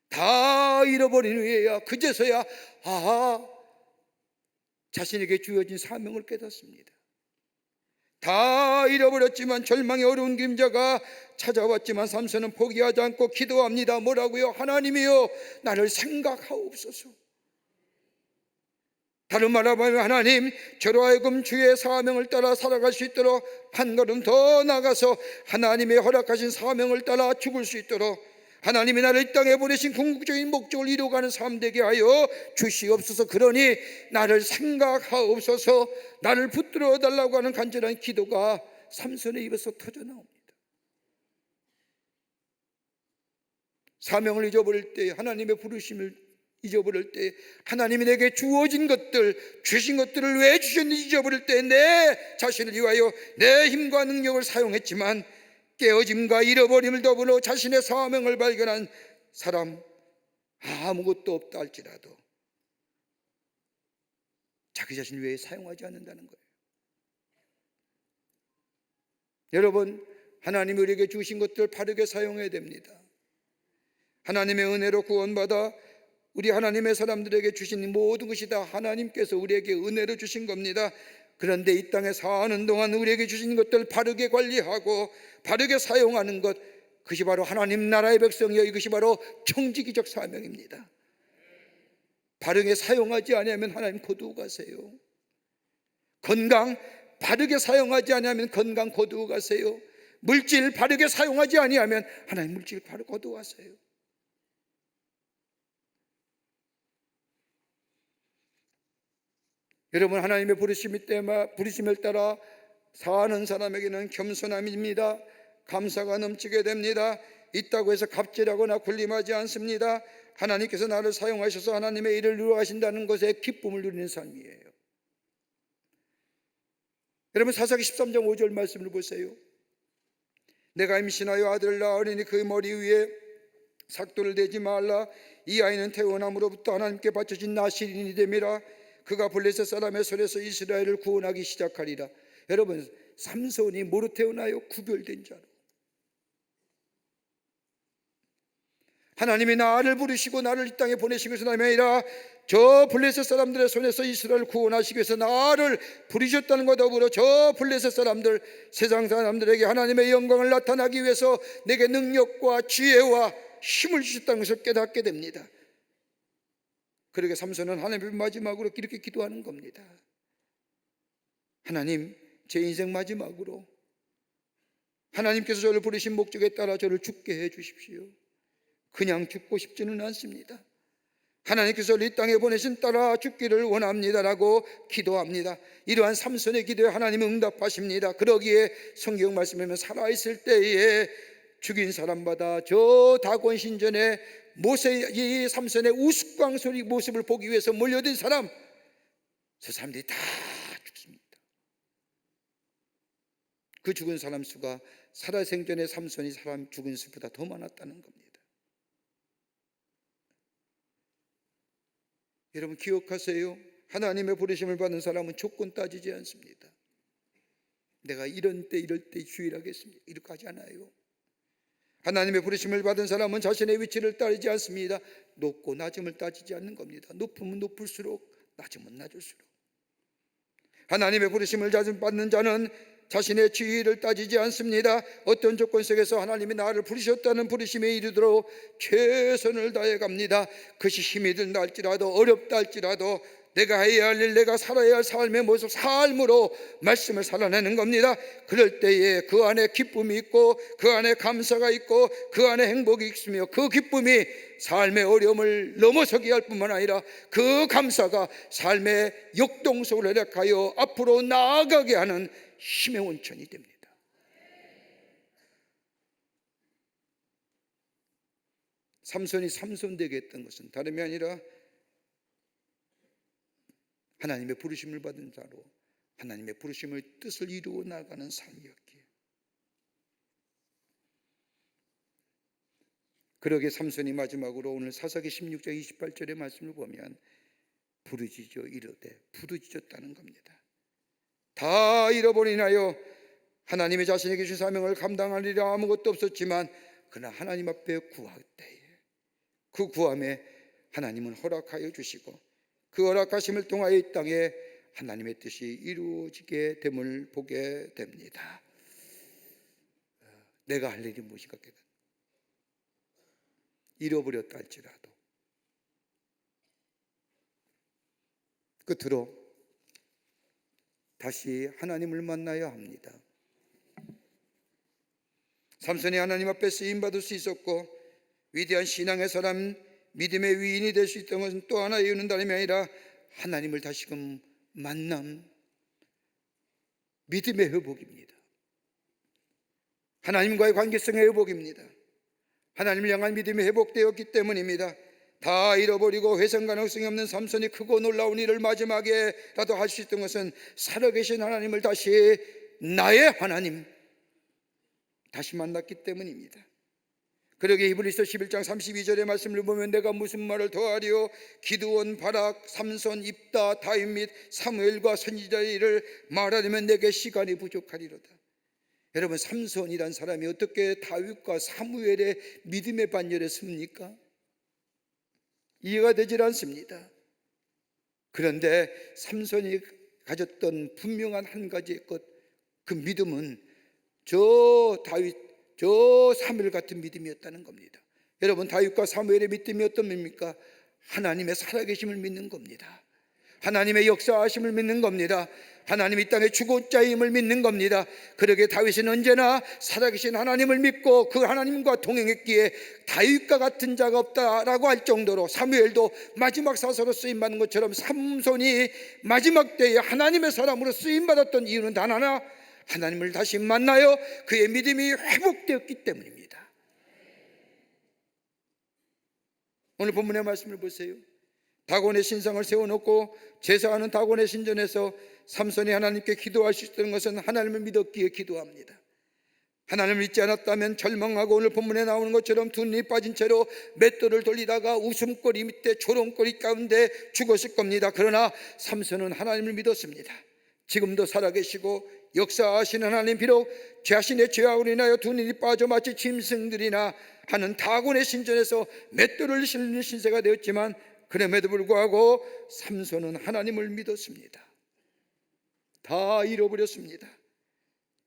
다 잃어버린 후에야 그제서야 자신에게 주어진 사명을 깨닫습니다. 다 잃어버렸지만 절망의 어려운 그림자가 찾아왔지만 삼손은 포기하지 않고 기도합니다. 뭐라고요? 하나님이여 나를 생각하옵소서. 다른 말로 하면 하나님 저로 하여금 주의 사명을 따라 살아갈 수 있도록 한 걸음 더 나가서 하나님의 허락하신 사명을 따라 죽을 수 있도록 하나님이 나를 이 땅에 보내신 궁극적인 목적을 이루어가는 삶 되게 하여 주시옵소서. 그러니 나를 생각하옵소서. 나를 붙들어 달라고 하는 간절한 기도가 삼손의 입에서 터져 나옵니다. 사명을 잊어버릴 때, 하나님의 부르심을 잊어버릴 때, 하나님이 내게 주어진 것들, 주신 것들을 왜 주셨는지 잊어버릴 때 내 자신을 위하여 내 힘과 능력을 사용했지만 깨어짐과 잃어버림을 더불어 자신의 사명을 발견한 사람, 아무것도 없다 할지라도 자기 자신을 위해 사용하지 않는다는 거예요. 여러분, 하나님이 우리에게 주신 것들을 바르게 사용해야 됩니다. 하나님의 은혜로 구원받아 우리 하나님의 사람들에게 주신 모든 것이 다 하나님께서 우리에게 은혜로 주신 겁니다. 그런데 이 땅에 사는 동안 우리에게 주신 것들 바르게 관리하고 바르게 사용하는 것, 그것이 바로 하나님 나라의 백성이요, 이것이 바로 청지기적 사명입니다. 바르게 사용하지 않으면 하나님 거두어 가세요. 건강 바르게 사용하지 않으면 건강 거두어 가세요. 물질 바르게 사용하지 아니하면 하나님 물질 바로 거두어 가세요. 여러분, 하나님의 부르심을 따라 사는 사람에게는 겸손함입니다. 감사가 넘치게 됩니다. 있다고 해서 갑질하거나 군림하지 않습니다. 하나님께서 나를 사용하셔서 하나님의 일을 이루어가신다는 것에 기쁨을 누리는 삶이에요. 여러분, 사사기 13장 5절 말씀을 보세요. 내가 임신하여 아들을 낳으리니 그 머리 위에 삭도를 대지 말라. 이 아이는 태어남으로부터 하나님께 바쳐진 나실인이 됨이라. 그가 블레셋 사람의 손에서 이스라엘을 구원하기 시작하리라. 여러분, 삼손이 뭐로 태어나요? 구별된 자로. 하나님이 나를 부르시고 나를 이 땅에 보내신 것은 아니라 저 블레셋 사람들의 손에서 이스라엘을 구원하시기 위해서 나를 부르셨다는 것과 더불어 저 블레셋 사람들, 세상 사람들에게 하나님의 영광을 나타나기 위해서 내게 능력과 지혜와 힘을 주셨다는 것을 깨닫게 됩니다. 그러게 삼손은 하나님 마지막으로 이렇게 기도하는 겁니다. 하나님, 제 인생 마지막으로 하나님께서 저를 부르신 목적에 따라 저를 죽게 해 주십시오. 그냥 죽고 싶지는 않습니다. 하나님께서 이 땅에 보내신 따라 죽기를 원합니다라고 기도합니다. 이러한 삼손의 기도에 하나님이 응답하십니다. 그러기에 성경 말씀에 보면 살아있을 때에 죽인 사람마다 저 다곤 신전에 이 삼손의 우스꽝소리 모습을 보기 위해서 몰려든 사람, 저 사람들이 다 죽습니다. 그 죽은 사람 수가 살아생전에 삼손이 사람 죽은 수보다 더 많았다는 겁니다. 여러분, 기억하세요. 하나님의 부르심을 받은 사람은 조건 따지지 않습니다. 내가 이럴 때 주일하겠습니다, 이렇게 하지 않아요. 하나님의 부르심을 받은 사람은 자신의 위치를 따르지 않습니다. 높고 낮음을 따지지 않는 겁니다. 높으면 높을수록, 낮으면 낮을수록. 하나님의 부르심을 받는 자는 자신의 지위를 따지지 않습니다. 어떤 조건 속에서 하나님이 나를 부르셨다는 부르심에 이르도록 최선을 다해 갑니다. 그것이 힘이 든다 할지라도, 어렵다 할지라도 내가 해야 할 일, 내가 살아야 할 삶의 모습, 삶으로 말씀을 살아내는 겁니다. 그럴 때에 그 안에 기쁨이 있고 그 안에 감사가 있고 그 안에 행복이 있으며 그 기쁨이 삶의 어려움을 넘어서게 할 뿐만 아니라 그 감사가 삶의 역동성을 활약하여 앞으로 나아가게 하는 힘의 원천이 됩니다. 삼손이 삼손 되게 했던 것은 다름이 아니라 하나님의 부르심을 받은 자로 하나님의 부르심의 뜻을 이루어 나가는 삶이었기에, 그러게 삼손이 마지막으로 오늘 사사기 16장 28절의 말씀을 보면 부르짖어 이르되, 부르짖었다는 겁니다. 다 잃어버리나요? 하나님의 자신에게 주신 사명을 감당하리라 아무것도 없었지만 그러나 하나님 앞에 구할 때에 그 구함에 하나님은 허락하여 주시고 그 허락하심을 통하여 이 땅에 하나님의 뜻이 이루어지게 됨을 보게 됩니다. 내가 할 일이 무엇인가? 잃어버렸다 할지라도 끝으로 다시 하나님을 만나야 합니다. 삼손이 하나님 앞에 쓰임받을 수 있었고 위대한 신앙의 사람, 믿음의 위인이 될 수 있던 것은 또 하나의 이유는 다름이 아니라 하나님을 다시금 만남, 믿음의 회복입니다. 하나님과의 관계성의 회복입니다. 하나님을 향한 믿음이 회복되었기 때문입니다. 다 잃어버리고 회생 가능성이 없는 삼손이 크고 놀라운 일을 마지막에라도 할 수 있던 것은 살아계신 하나님을 다시 나의 하나님 다시 만났기 때문입니다. 그러게 히브리서 11장 32절의 말씀을 보면 내가 무슨 말을 더하리요? 기드온, 바락, 삼손, 입다, 다윗 및 사무엘과 선지자의 일을 말하려면 내게 시간이 부족하리로다. 여러분, 삼손이란 사람이 어떻게 다윗과 사무엘의 믿음의 반열에 섭니까? 이해가 되질 않습니다. 그런데 삼손이 가졌던 분명한 한 가지의 것, 그 믿음은 저 다윗, 저 사무엘 같은 믿음이었다는 겁니다. 여러분, 다윗과 사무엘의 믿음이 어떤 믿습니까? 하나님의 살아계심을 믿는 겁니다. 하나님의 역사하심을 믿는 겁니다. 하나님이 이 땅의 주권자임을 믿는 겁니다. 그러게 다윗은 언제나 살아계신 하나님을 믿고 그 하나님과 동행했기에 다윗과 같은 자가 없다라고 할 정도로, 사무엘도 마지막 사서로 쓰임받는 것처럼 삼손이 마지막 때에 하나님의 사람으로 쓰임받았던 이유는 단 하나, 하나님을 다시 만나요 그의 믿음이 회복되었기 때문입니다. 오늘 본문의 말씀을 보세요. 다곤의 신상을 세워놓고 제사하는 다곤의 신전에서 삼손이 하나님께 기도할 수 있던 것은 하나님을 믿었기에 기도합니다. 하나님을 믿지 않았다면 절망하고 오늘 본문에 나오는 것처럼 두 눈이 빠진 채로 맷돌을 돌리다가 웃음거리 밑에 조롱거리 가운데 죽었을 겁니다. 그러나 삼손은 하나님을 믿었습니다. 지금도 살아계시고 역사하시는 하나님, 비록 자신의 죄악으로 인하여 두 눈이 빠져 마치 짐승들이나 하는 다곤의 신전에서 맷돌을 실는 신세가 되었지만 그럼에도 불구하고 삼손은 하나님을 믿었습니다. 다 잃어버렸습니다.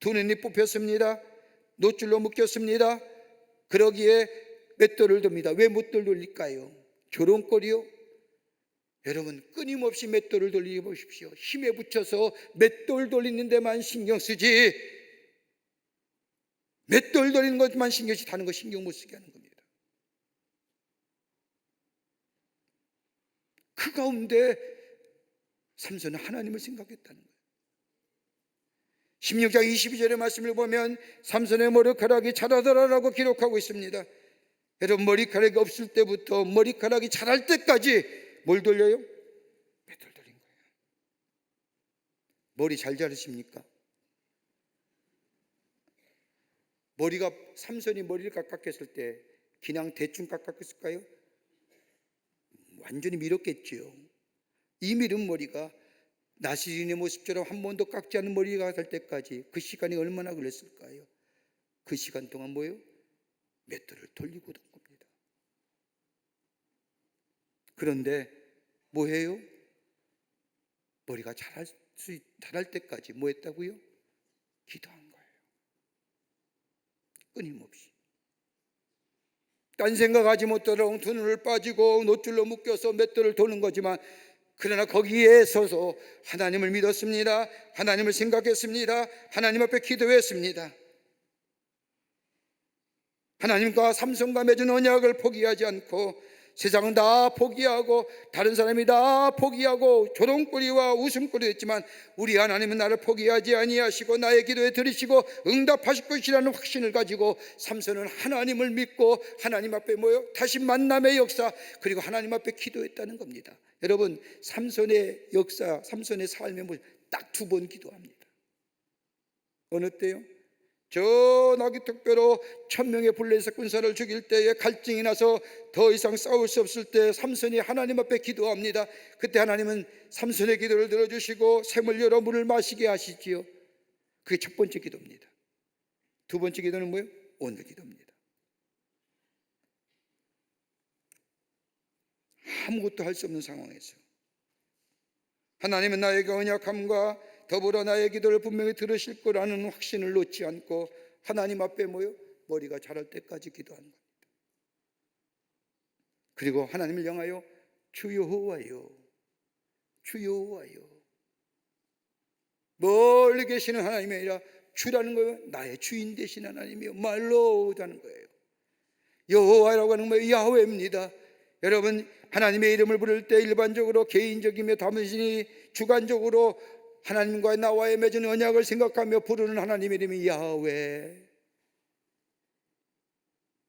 두 눈이 뽑혔습니다. 노줄로 묶였습니다. 그러기에 맷돌을 듭니다. 왜 맷돌 돌릴까요? 조롱거리요? 여러분, 끊임없이 맷돌을 돌리게 보십시오. 힘에 붙여서 맷돌 돌리는 데만 신경 쓰지 맷돌 돌리는 것만 신경 쓰지 다른 거 신경 못 쓰게 하는 겁니다. 그 가운데 삼손은 하나님을 생각했다는 거예요. 16장 22절의 말씀을 보면 삼손의 머리카락이 자라더라라고 기록하고 있습니다. 여러분, 머리카락이 없을 때부터 머리카락이 자랄 때까지 뭘 돌려요? 맷돌 돌린 거예요. 머리 잘 자르십니까? 삼손이 머리를 깎았을 때 그냥 대충 깎았을까요? 완전히 밀었겠죠. 이 밀은 머리가 나시린의 모습처럼 한 번도 깎지 않은 머리가 될 때까지 그 시간이 얼마나 걸렸을까요? 그 시간 동안 뭐예요? 맷돌을 돌리고 던 겁니다. 그런데 뭐해요? 머리가 자랄 때까지 뭐 했다고요? 기도한 거예요. 끊임없이. 딴 생각하지 못하도록 두 눈을 빠지고 노줄로 묶여서 맷돌을 도는 거지만, 그러나 거기에 서서 하나님을 믿었습니다. 하나님을 생각했습니다. 하나님 앞에 기도했습니다. 하나님과 삼손과 맺은 언약을 포기하지 않고 세상은 다 포기하고 다른 사람이 다 포기하고 조롱거리와 웃음거리 했지만 우리 하나님은 나를 포기하지 아니하시고 나의 기도에 들으시고 응답하실 것이라는 확신을 가지고 삼손은 하나님을 믿고 하나님 앞에 모여 다시 만남의 역사 그리고 하나님 앞에 기도했다는 겁니다. 여러분, 삼손의 역사, 삼손의 삶에 딱 2번 기도합니다. 어느 때요? 저 나귀특배로 1000명의 블레셋 군사를 죽일 때에 갈증이 나서 더 이상 싸울 수 없을 때 삼손이 하나님 앞에 기도합니다. 그때 하나님은 삼손의 기도를 들어주시고 샘을 열어 물을 마시게 하시지요. 그게 첫 번째 기도입니다. 2번째 기도는 뭐예요? 오늘 기도입니다. 아무것도 할 수 없는 상황에서 하나님은 나에게 언약함과 더불어 나의 기도를 분명히 들으실 거라는 확신을 놓지 않고 하나님 앞에 모여 머리가 자랄 때까지 기도하는 겁니다. 그리고 하나님을 향하여 주 여호와여, 주 여호와여. 멀리 계시는 하나님이 아니라 주라는 거예요. 나의 주인 되신 하나님이요, 말로우다는 거예요. 여호와라고 하는 거예요. 야훼입니다. 여러분, 하나님의 이름을 부를 때 일반적으로 개인적이며 단순히 주관적으로 하나님과 나와의 맺은 언약을 생각하며 부르는 하나님의 이름이 야훼.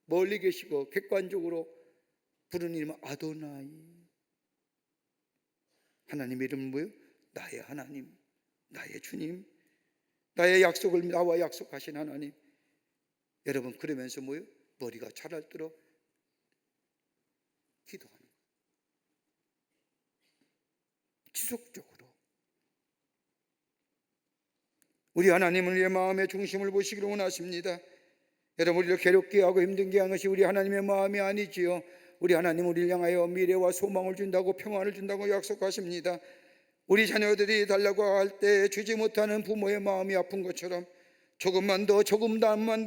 멀리 계시고 객관적으로 부르는 이름은 아도나이. 하나님의 이름은 뭐예요? 나의 하나님, 나의 주님, 나의 약속을 나와 약속하신 하나님. 여러분, 그러면서 뭐예요? 머리가 자랄도록 기도하는 거예요. 지속적으로. 우리 하나님은 우리의 마음의 중심을 보시기를 원하십니다. 여러분, 우리를 괴롭게 하고 힘들게 하는 것이 우리 하나님의 마음이 아니지요. 우리 하나님은 우리를 향하여 미래와 소망을 준다고, 평안을 준다고 약속하십니다. 우리 자녀들이 달라고 할 때 주지 못하는 부모의 마음이 아픈 것처럼 조금만 더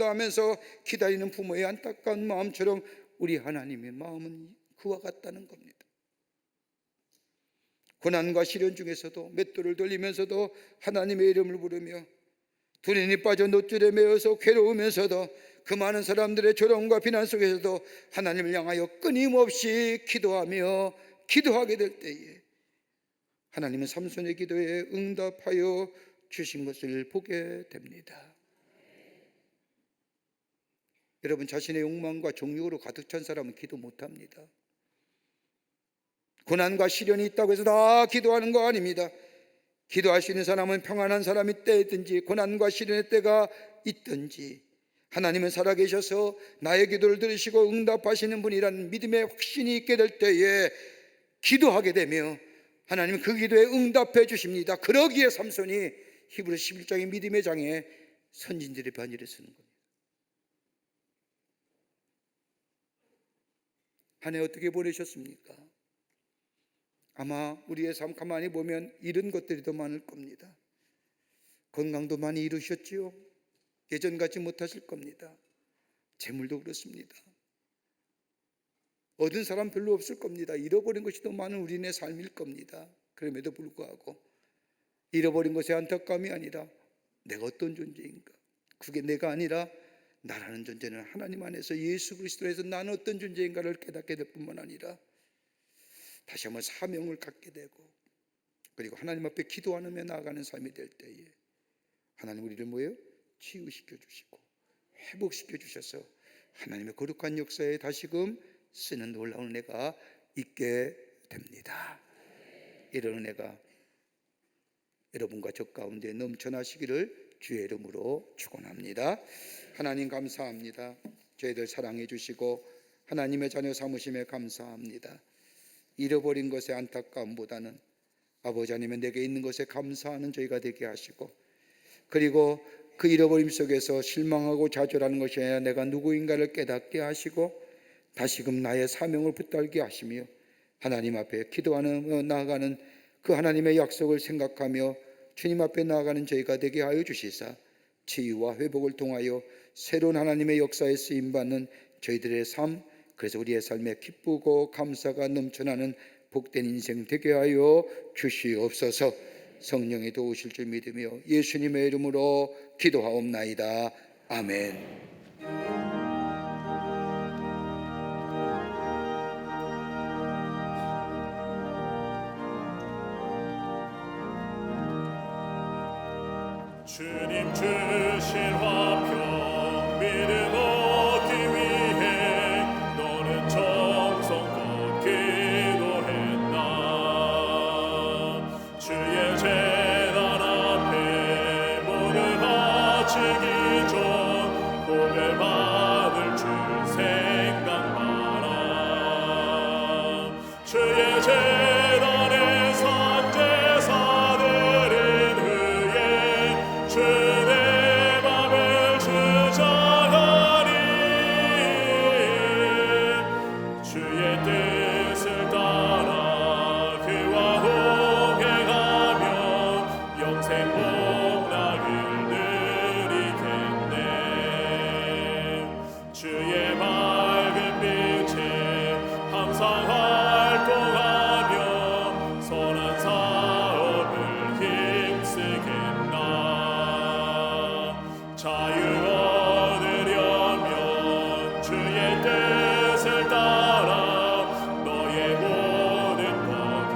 하면서 기다리는 부모의 안타까운 마음처럼 우리 하나님의 마음은 그와 같다는 겁니다. 고난과 시련 중에서도 맷돌을 돌리면서도 하나님의 이름을 부르며 두린이 빠져 노줄에 매어서 괴로우면서도 그 많은 사람들의 조롱과 비난 속에서도 하나님을 향하여 끊임없이 기도하며 기도하게 될 때에 하나님은 삼손의 기도에 응답하여 주신 것을 보게 됩니다. 여러분, 자신의 욕망과 정욕으로 가득 찬 사람은 기도 못합니다. 고난과 시련이 있다고 해서 다 기도하는 거 아닙니다. 기도할 수 있는 사람은 평안한 사람이 때든지 고난과 시련의 때가 있든지 하나님은 살아계셔서 나의 기도를 들으시고 응답하시는 분이라는 믿음의 확신이 있게 될 때에 기도하게 되며 하나님은 그 기도에 응답해 주십니다. 그러기에 삼손이 히브리 11장의 믿음의 장에 선진들의 반열에 서는 겁니다. 한 해 어떻게 보내셨습니까? 아마 우리의 삶 가만히 보면 이런 것들이 더 많을 겁니다. 건강도 많이 잃으셨지요? 예전 같지 못하실 겁니다. 재물도 그렇습니다. 얻은 사람 별로 없을 겁니다. 잃어버린 것이 더 많은 우리네 삶일 겁니다. 그럼에도 불구하고 잃어버린 것의 안타까움이 아니라 내가 어떤 존재인가, 그게 내가 아니라 나라는 존재는 하나님 안에서 예수 그리스도에서 나는 어떤 존재인가를 깨닫게 될 뿐만 아니라 다시 한번 사명을 갖게 되고 그리고 하나님 앞에 기도하며 나아가는 삶이 될 때에 하나님 우리를 뭐예요? 치유시켜 주시고 회복시켜 주셔서 하나님의 거룩한 역사에 다시금 쓰는 놀라운 은혜가 있게 됩니다. 이런 은혜가 여러분과 저 가운데 넘쳐나시기를 주의 이름으로 축원합니다. 하나님 감사합니다. 저희들 사랑해 주시고 하나님의 자녀 삼으심에 감사합니다. 잃어버린 것의 안타까움보다는 아버지 하나님의 내게 있는 것에 감사하는 저희가 되게 하시고 그리고 그 잃어버림 속에서 실망하고 좌절하는 것이 아니라 내가 누구인가를 깨닫게 하시고 다시금 나의 사명을 붙들게 하시며 하나님 앞에 기도하며 나아가는 그 하나님의 약속을 생각하며 주님 앞에 나아가는 저희가 되게 하여 주시사 치유와 회복을 통하여 새로운 하나님의 역사에 쓰임받는 저희들의 삶, 그래서 우리의 삶에 기쁘고 감사가 넘쳐나는 복된 인생 되게 하여 주시옵소서. 성령이 도우실 줄 믿으며 예수님의 이름으로 기도하옵나이다. 아멘. 믿음 얻기 위해 너는 정성껏 기도했나. 주의 재단 앞에 모두 바치기 전 복을 받을 줄 생각하라. 주의 재단에 산제사 드린 후에 주의 맘을 주장하니 주의 뜻을 따라 그와 동행하며 영생 복락을 누리겠네. 주의 맑은 빛에 항상 활동하며 선한 사업을 힘쓰겠나. 자유 얻으려면 주의 뜻을 따라 너의 모든 것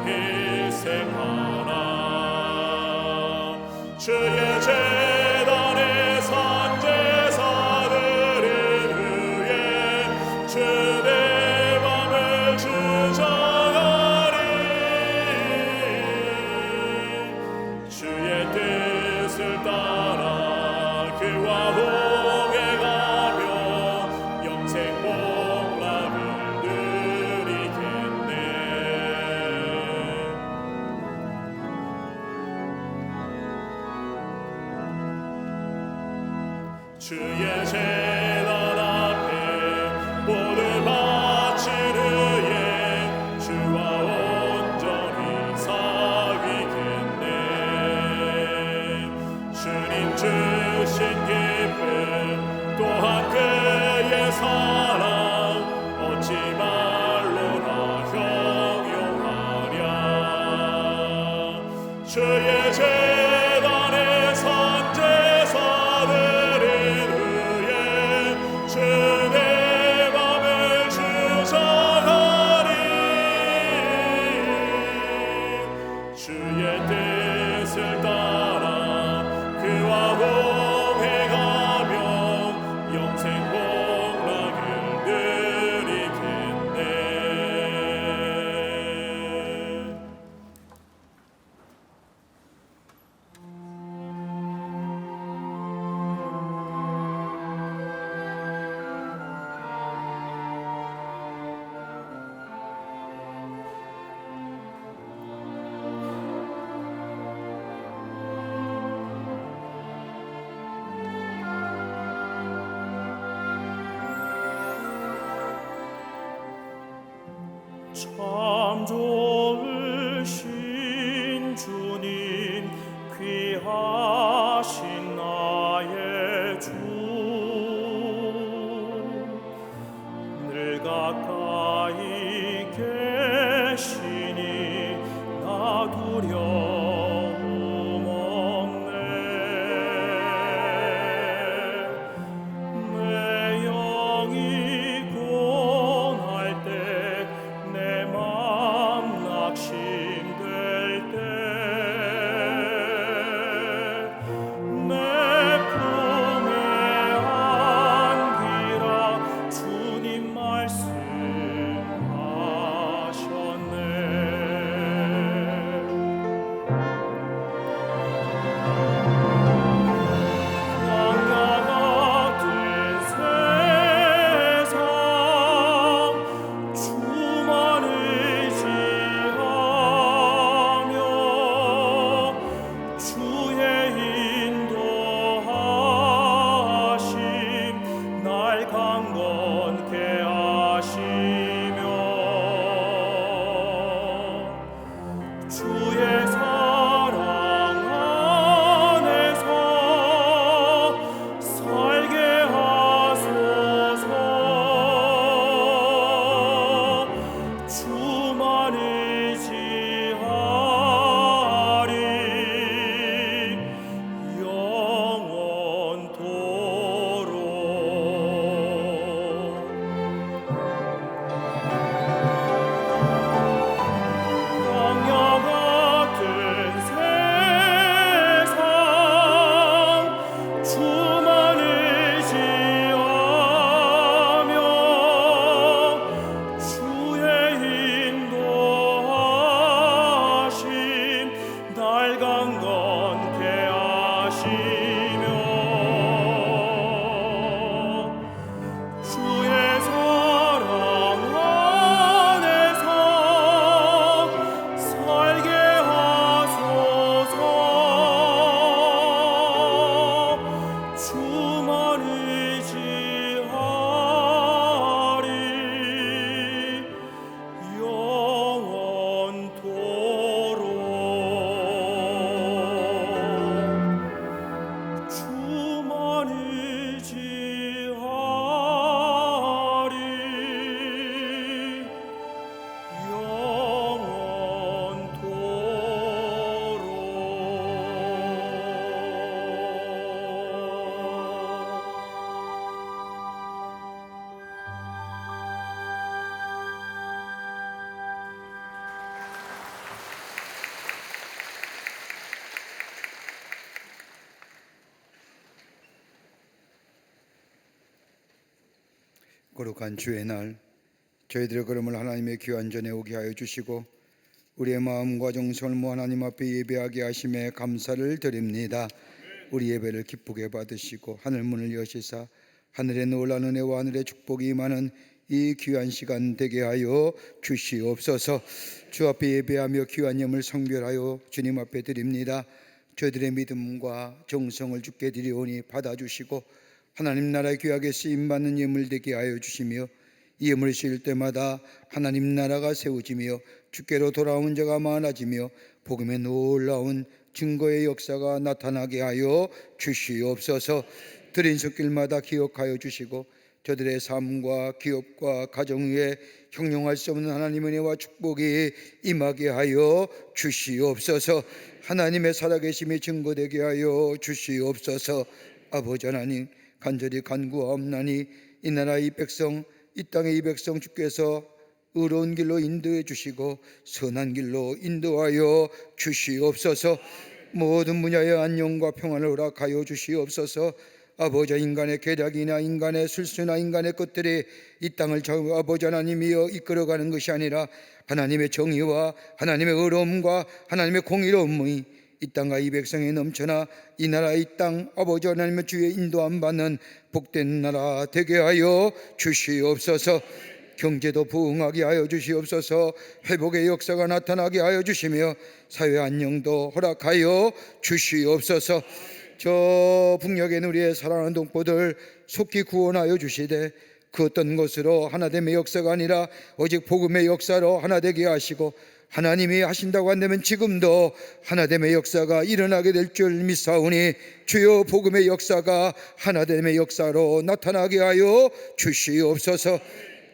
희생하라. 주의 재단에 산제사 드린 후에 주의 맘을 주장하리. 주의 뜻을 따라 그와 동행하며 영생 복락을 누리겠네. 주의 재단 앞에 모두 바친 후에 주와 온전히 사귀겠네. 주님 주신 기쁨 또한 그의 사랑 어찌 말로나 형용하랴. 주의 재단에 산제사 드린 후에 주의 맘을 주장하리. 주의 뜻을 따라 그와 동행하며 영생 복락을 누리겠네. 참 좋으신 주님 귀하신 나의 주 늘 가까이 계시니 나 두려움 없네. 내 영이 고날 때 내 맘 낙심될 때 내 품에 안기라 주님 말씀 거룩한 주의 날, 저희들의 걸음을 하나님의 귀한 전에 오게 하여 주시고 우리의 마음과 정성을 모아 하나님 앞에 예배하게 하심에 감사를 드립니다. 우리 예배를 기쁘게 받으시고 하늘 문을 여시사 하늘의 놀라운 은혜와 하늘의 축복이 임하는 이 귀한 시간 되게 하여 주시옵소서. 주 앞에 예배하며 귀한 예물 성별하여 주님 앞에 드립니다. 저희들의 믿음과 정성을 주께 드리오니 받아주시고 하나님 나라에 귀하게 쓰임받는 예물 되게 하여 주시며 이 예물을 씌울 때마다 하나님 나라가 세워지며 주께로 돌아온 자가 많아지며 복음의 놀라운 증거의 역사가 나타나게 하여 주시옵소서. 드린 손길마다 기억하여 주시고 저들의 삶과 기업과 가정 위에 형용할 수 없는 하나님의 은혜와 축복이 임하게 하여 주시옵소서. 하나님의 살아계심이 증거되게 하여 주시옵소서. 아버지 하나님, 간절히 간구하옵나니 이 나라 이 백성, 이 땅의 이 백성 주께서 의로운 길로 인도해 주시고 선한 길로 인도하여 주시옵소서. 모든 분야의 안녕과 평안을 허락하여 주시옵소서. 아버지, 인간의 계략이나 인간의 술수나 인간의 것들이 이 땅을 아버지 하나님이여 이끌어가는 것이 아니라 하나님의 정의와 하나님의 의로움과 하나님의 공의로움이 이 땅과 이 백성에 넘쳐나 이 나라 이 땅 아버지 하나님의 주의 인도함 받는 복된 나라 되게 하여 주시옵소서. 경제도 부흥하게 하여 주시옵소서. 회복의 역사가 나타나게 하여 주시며 사회 안녕도 허락하여 주시옵소서. 저 북녘에 우리의 사랑하는 동포들 속히 구원하여 주시되 그 어떤 것으로 하나됨의 역사가 아니라 오직 복음의 역사로 하나되게 하시고 하나님이 하신다고 한다면 지금도 하나됨의 역사가 일어나게 될 줄 믿사오니 주여 복음의 역사가 하나됨의 역사로 나타나게 하여 주시옵소서.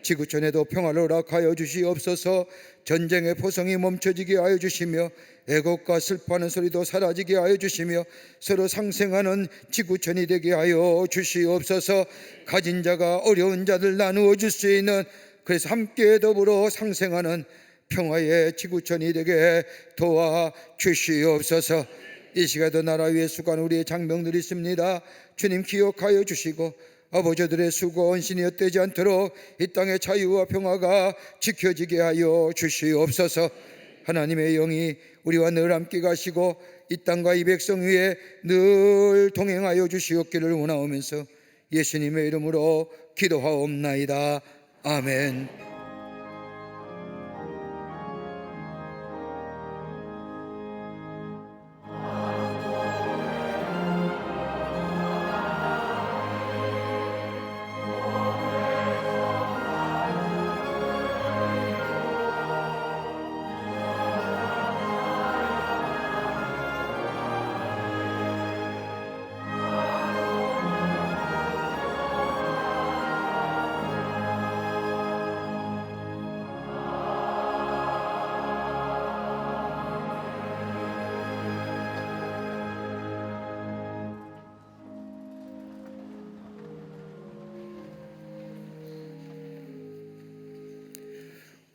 지구촌에도 평화를 허락하여 주시옵소서. 전쟁의 포성이 멈춰지게 하여 주시며 애곡과 슬퍼하는 소리도 사라지게 하여 주시며 서로 상생하는 지구촌이 되게 하여 주시옵소서. 가진 자가 어려운 자들 나누어 줄 수 있는, 그래서 함께 더불어 상생하는 평화의 지구촌이 되게 도와 주시옵소서. 이 시간도 나라 위에 수고한 우리의 장병들이 있습니다. 주님 기억하여 주시고 아버지들의 수고 헌신이 헛되지 않도록 이 땅의 자유와 평화가 지켜지게 하여 주시옵소서. 하나님의 영이 우리와 늘 함께 가시고 이 땅과 이 백성 위에 늘 동행하여 주시옵기를 원하오면서 예수님의 이름으로 기도하옵나이다. 아멘.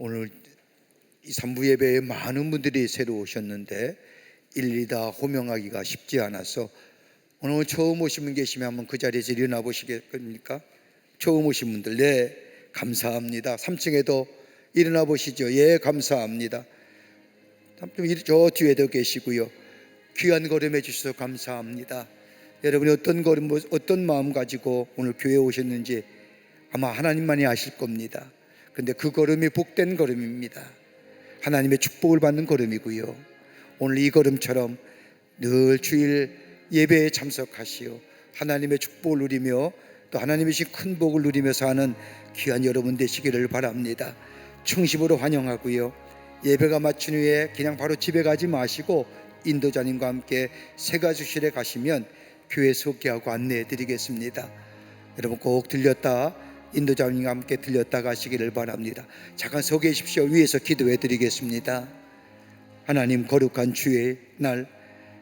오늘 이 3부 예배에 많은 분들이 새로 오셨는데 일일이 다 호명하기가 쉽지 않아서 오늘 처음 오신 분 계시면 한번 그 자리에서 일어나 보시겠습니까? 처음 오신 분들, 네, 감사합니다. 3층에도 일어나 보시죠. 예, 감사합니다. 저 뒤에도 계시고요. 귀한 걸음해 주셔서 감사합니다. 여러분이 어떤 걸음, 어떤 마음 가지고 오늘 교회에 오셨는지 아마 하나님만이 아실 겁니다. 근데 그 걸음이 복된 걸음입니다. 하나님의 축복을 받는 걸음이고요. 오늘 이 걸음처럼 늘 주일 예배에 참석하시오 하나님의 축복을 누리며 또 하나님의 큰 복을 누리며 사는 귀한 여러분 되시기를 바랍니다. 충심으로 환영하고요. 예배가 마친 후에 그냥 바로 집에 가지 마시고 인도자님과 함께 세가주실에 가시면 교회 소개하고 안내해 드리겠습니다. 여러분 꼭 들렸다 인도자님과 함께 들렸다 가시기를 바랍니다. 잠깐 서 계십시오. 위에서 기도해 드리겠습니다. 하나님, 거룩한 주의 날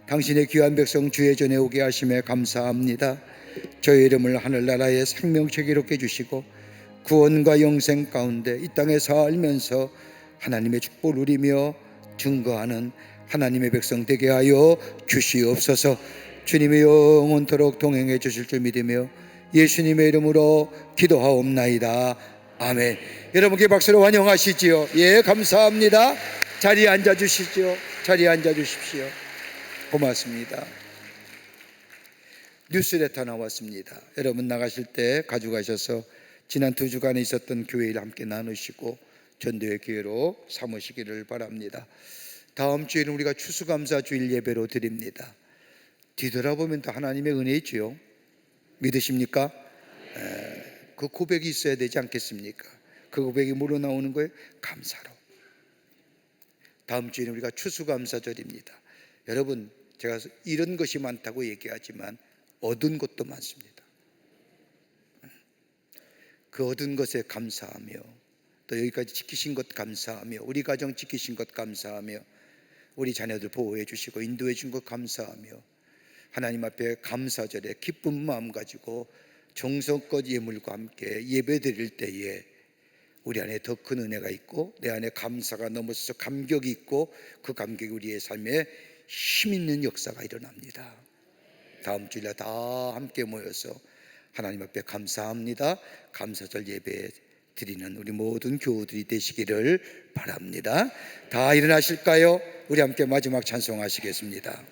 당신의 귀한 백성 주의 전에 오게 하심에 감사합니다. 저의 이름을 하늘나라의 생명책에 이롭게 해주시고 구원과 영생 가운데 이 땅에 살면서 하나님의 축복을 누리며 증거하는 하나님의 백성 되게 하여 주시옵소서. 주님의 영원토록 동행해 주실 줄 믿으며 예수님의 이름으로 기도하옵나이다. 아멘. 여러분께 박수로 환영하시지요. 예, 감사합니다. 자리에 앉아 주시죠. 자리에 앉아 주십시오. 고맙습니다. 뉴스레터 나왔습니다. 여러분 나가실 때 가져가셔서 지난 2주간에 있었던 교회 일 함께 나누시고 전도의 기회로 삼으시기를 바랍니다. 다음 주에는 우리가 추수감사 주일 예배로 드립니다. 뒤돌아보면 다 하나님의 은혜이지요. 믿으십니까? 그 고백이 있어야 되지 않겠습니까? 그 고백이 뭐로 나오는 거예요? 감사로. 다음 주에는 우리가 추수감사절입니다. 여러분, 제가 이런 것이 많다고 얘기하지만 얻은 것도 많습니다. 그 얻은 것에 감사하며, 또 여기까지 지키신 것 감사하며, 우리 가정 지키신 것 감사하며, 우리 자녀들 보호해 주시고 인도해 준 것 감사하며, 하나님 앞에 감사절에 기쁜 마음 가지고 정성껏 예물과 함께 예배 드릴 때에 우리 안에 더 큰 은혜가 있고, 내 안에 감사가 넘어서서 감격이 있고, 그 감격이 우리의 삶에 힘 있는 역사가 일어납니다. 다음 주일날 다 함께 모여서 하나님 앞에 감사합니다. 감사절 예배 드리는 우리 모든 교우들이 되시기를 바랍니다. 다 일어나실까요? 우리 함께 마지막 찬송하시겠습니다.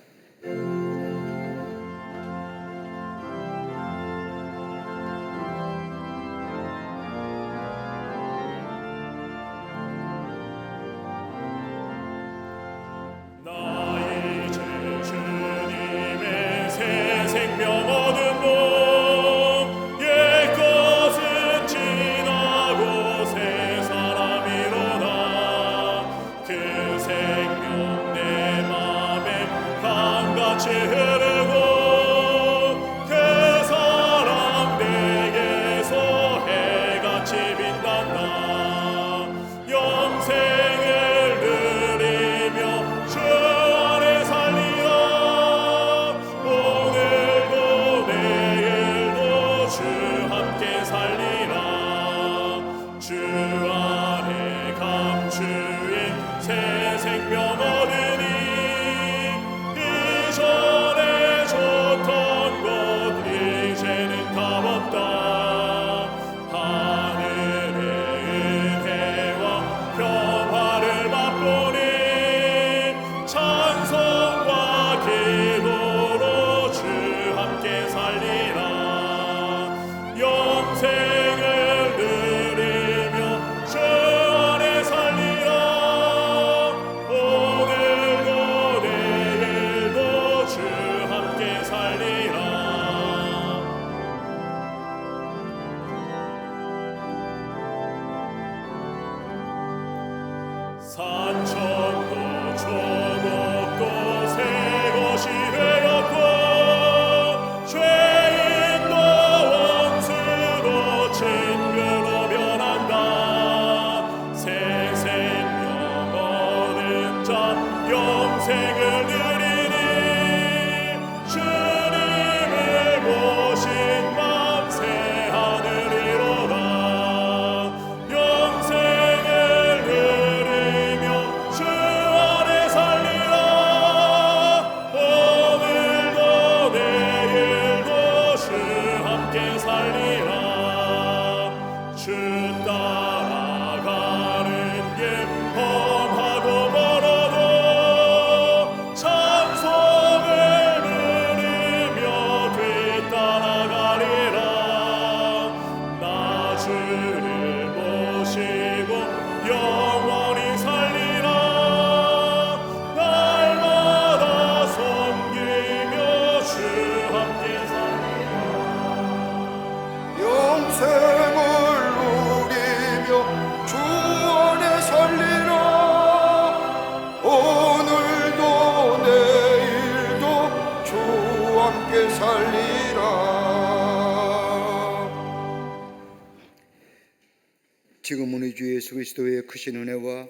지금은 우리 주 예수 그리스도의 크신 은혜와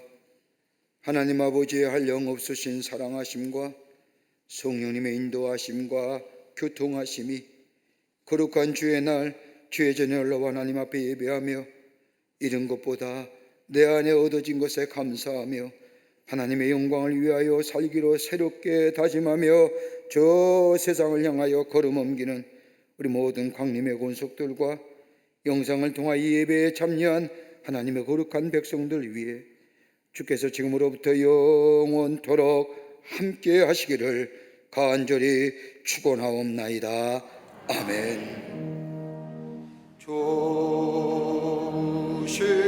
하나님 아버지의 한량없으신 사랑하심과 성령님의 인도하심과 교통하심이 거룩한 주의 날 주의 전에 올라와 하나님 앞에 예배하며 이런 것보다 내 안에 얻어진 것에 감사하며 하나님의 영광을 위하여 살기로 새롭게 다짐하며 저 세상을 향하여 걸음옮기는 우리 모든 광림의 권속들과 영상을 통하여 이 예배에 참여한 하나님의 거룩한 백성들 위해 주께서 지금으로부터 영원토록 함께 하시기를 간절히 축원하옵나이다. 아멘. 조심